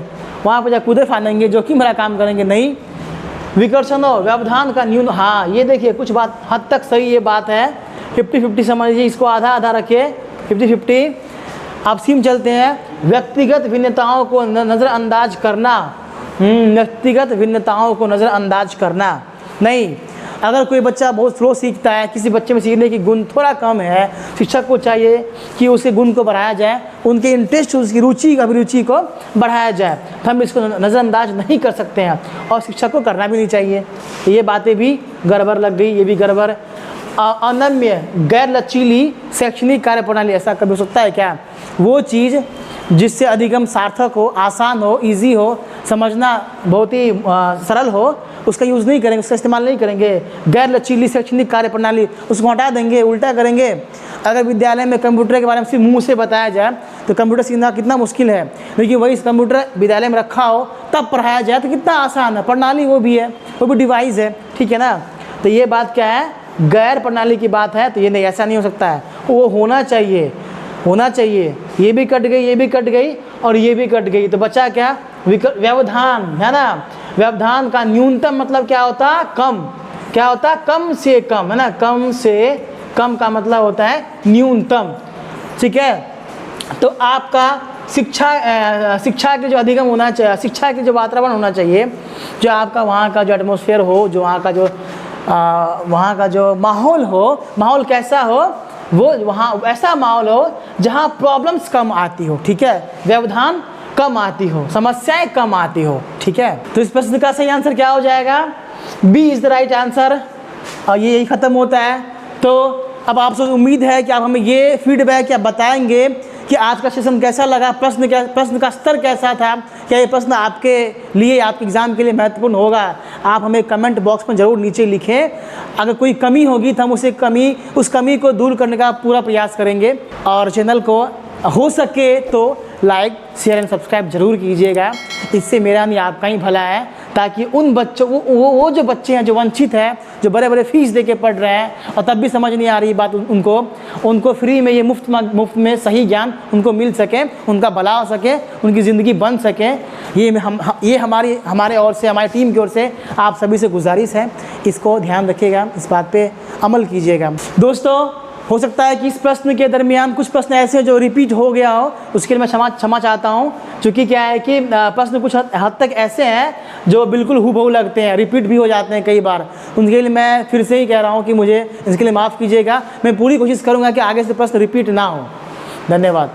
वहाँ पर जा कूदे फानेंगे, जोखिम भरा काम करेंगे? नहीं। विकर्षण हो, व्यवधान का न्यून, हाँ ये देखिए कुछ बात हद तक सही ये बात है। 50-50 समझिए, इसको आधा आधा रखिए, 50-50। अब सीम चलते हैं। व्यक्तिगत भिन्नताओं को नज़रअंदाज करना, व्यक्तिगत भिन्नताओं को नज़रअंदाज करना नहीं। अगर कोई बच्चा बहुत स्लो सीखता है, किसी बच्चे में सीखने की गुण थोड़ा कम है, शिक्षक को चाहिए कि उसके गुण को बढ़ाया जाए, उनके इंटरेस्ट, उसकी रुचि, अभिरुचि को बढ़ाया जाए, तो हम इसको नज़रअंदाज नहीं कर सकते हैं और शिक्षक को करना भी नहीं चाहिए। तो ये बातें भी गड़बड़ लग गई, ये भी गड़बड़। अनम्य गैर लचीली शैक्षणिक कार्यप्रणाली, ऐसा कभी हो सकता है क्या? वो चीज़ जिससे अधिगम सार्थक हो, आसान हो, इजी हो, समझना बहुत ही सरल हो, उसका यूज़ नहीं करेंगे, उसका इस्तेमाल नहीं करेंगे। गैर लचीली शैक्षणिक कार्यप्रणाली, उसको हटा देंगे, उल्टा करेंगे। अगर विद्यालय में कंप्यूटर के बारे में सिर्फ मुंह से बताया जाए तो कंप्यूटर सीखना कितना मुश्किल है, लेकिन वही कंप्यूटर विद्यालय में रखा हो तब पढ़ाया जाए तो कितना आसान है। प्रणाली वो भी है, वो भी डिवाइस है, ठीक है ना। तो ये बात क्या है? गैर प्रणाली की बात है। तो ये नहीं, ऐसा नहीं हो सकता है, वो होना चाहिए, होना चाहिए। ये भी कट गई, ये भी कट गई और ये भी कट गई, तो बचा क्या? व्यवधान, है ना। व्यवधान का न्यूनतम मतलब क्या होता? कम। क्या होता? कम से कम, है ना। कम से कम का मतलब होता है न्यूनतम, ठीक है। तो आपका शिक्षा के जो अधिगम होना चाहिए, शिक्षा के जो वातावरण होना चाहिए, जो आपका वहाँ का जो एटमॉस्फेयर हो, जो वहाँ का जो माहौल हो, माहौल कैसा हो? वो वहाँ ऐसा माहौल हो जहाँ प्रॉब्लम्स कम आती हो, ठीक है, व्यवधान कम आती हो, समस्याएं कम आती हो, ठीक है। तो इस प्रश्न का सही आंसर क्या हो जाएगा? B is the right answer. और ये यही ख़त्म होता है। तो अब आपसे उम्मीद है कि आप हमें ये फीडबैक या बताएंगे कि आज का सेशन कैसा लगा, प्रश्न का स्तर कैसा था, क्या ये प्रश्न आपके लिए, आपके एग्ज़ाम के लिए महत्वपूर्ण होगा? आप हमें कमेंट बॉक्स में ज़रूर नीचे लिखें। अगर कोई कमी होगी तो हम उस कमी को दूर करने का पूरा प्रयास करेंगे। और चैनल को हो सके तो लाइक, शेयर एंड सब्सक्राइब जरूर कीजिएगा। इससे मेरा नहीं आपका ही भला है, ताकि उन बच्चों वो जो बच्चे हैं जो वंचित हैं, जो बड़े बड़े फीस दे के पढ़ रहे हैं और तब भी समझ नहीं आ रही बात, उनको फ्री में ये मुफ्त में सही ज्ञान उनको मिल सके, उनका भला हो सके, उनकी ज़िंदगी बन सके। ये हमारे ओर से, हमारी टीम की ओर से आप सभी से गुजारिश है, इसको ध्यान रखिएगा, इस बात पे अमल कीजिएगा। दोस्तों, हो सकता है कि इस प्रश्न के दरमियान कुछ प्रश्न ऐसे हैं जो रिपीट हो गया हो, उसके लिए मैं क्षमा चाहता हूँ। क्योंकि क्या है कि प्रश्न कुछ हद तक ऐसे हैं जो बिल्कुल हूबहू लगते हैं, रिपीट भी हो जाते हैं कई बार। उनके लिए मैं फिर से ही कह रहा हूँ कि मुझे इसके लिए माफ़ कीजिएगा। मैं पूरी कोशिश करूँगा कि आगे से प्रश्न रिपीट ना हो। धन्यवाद।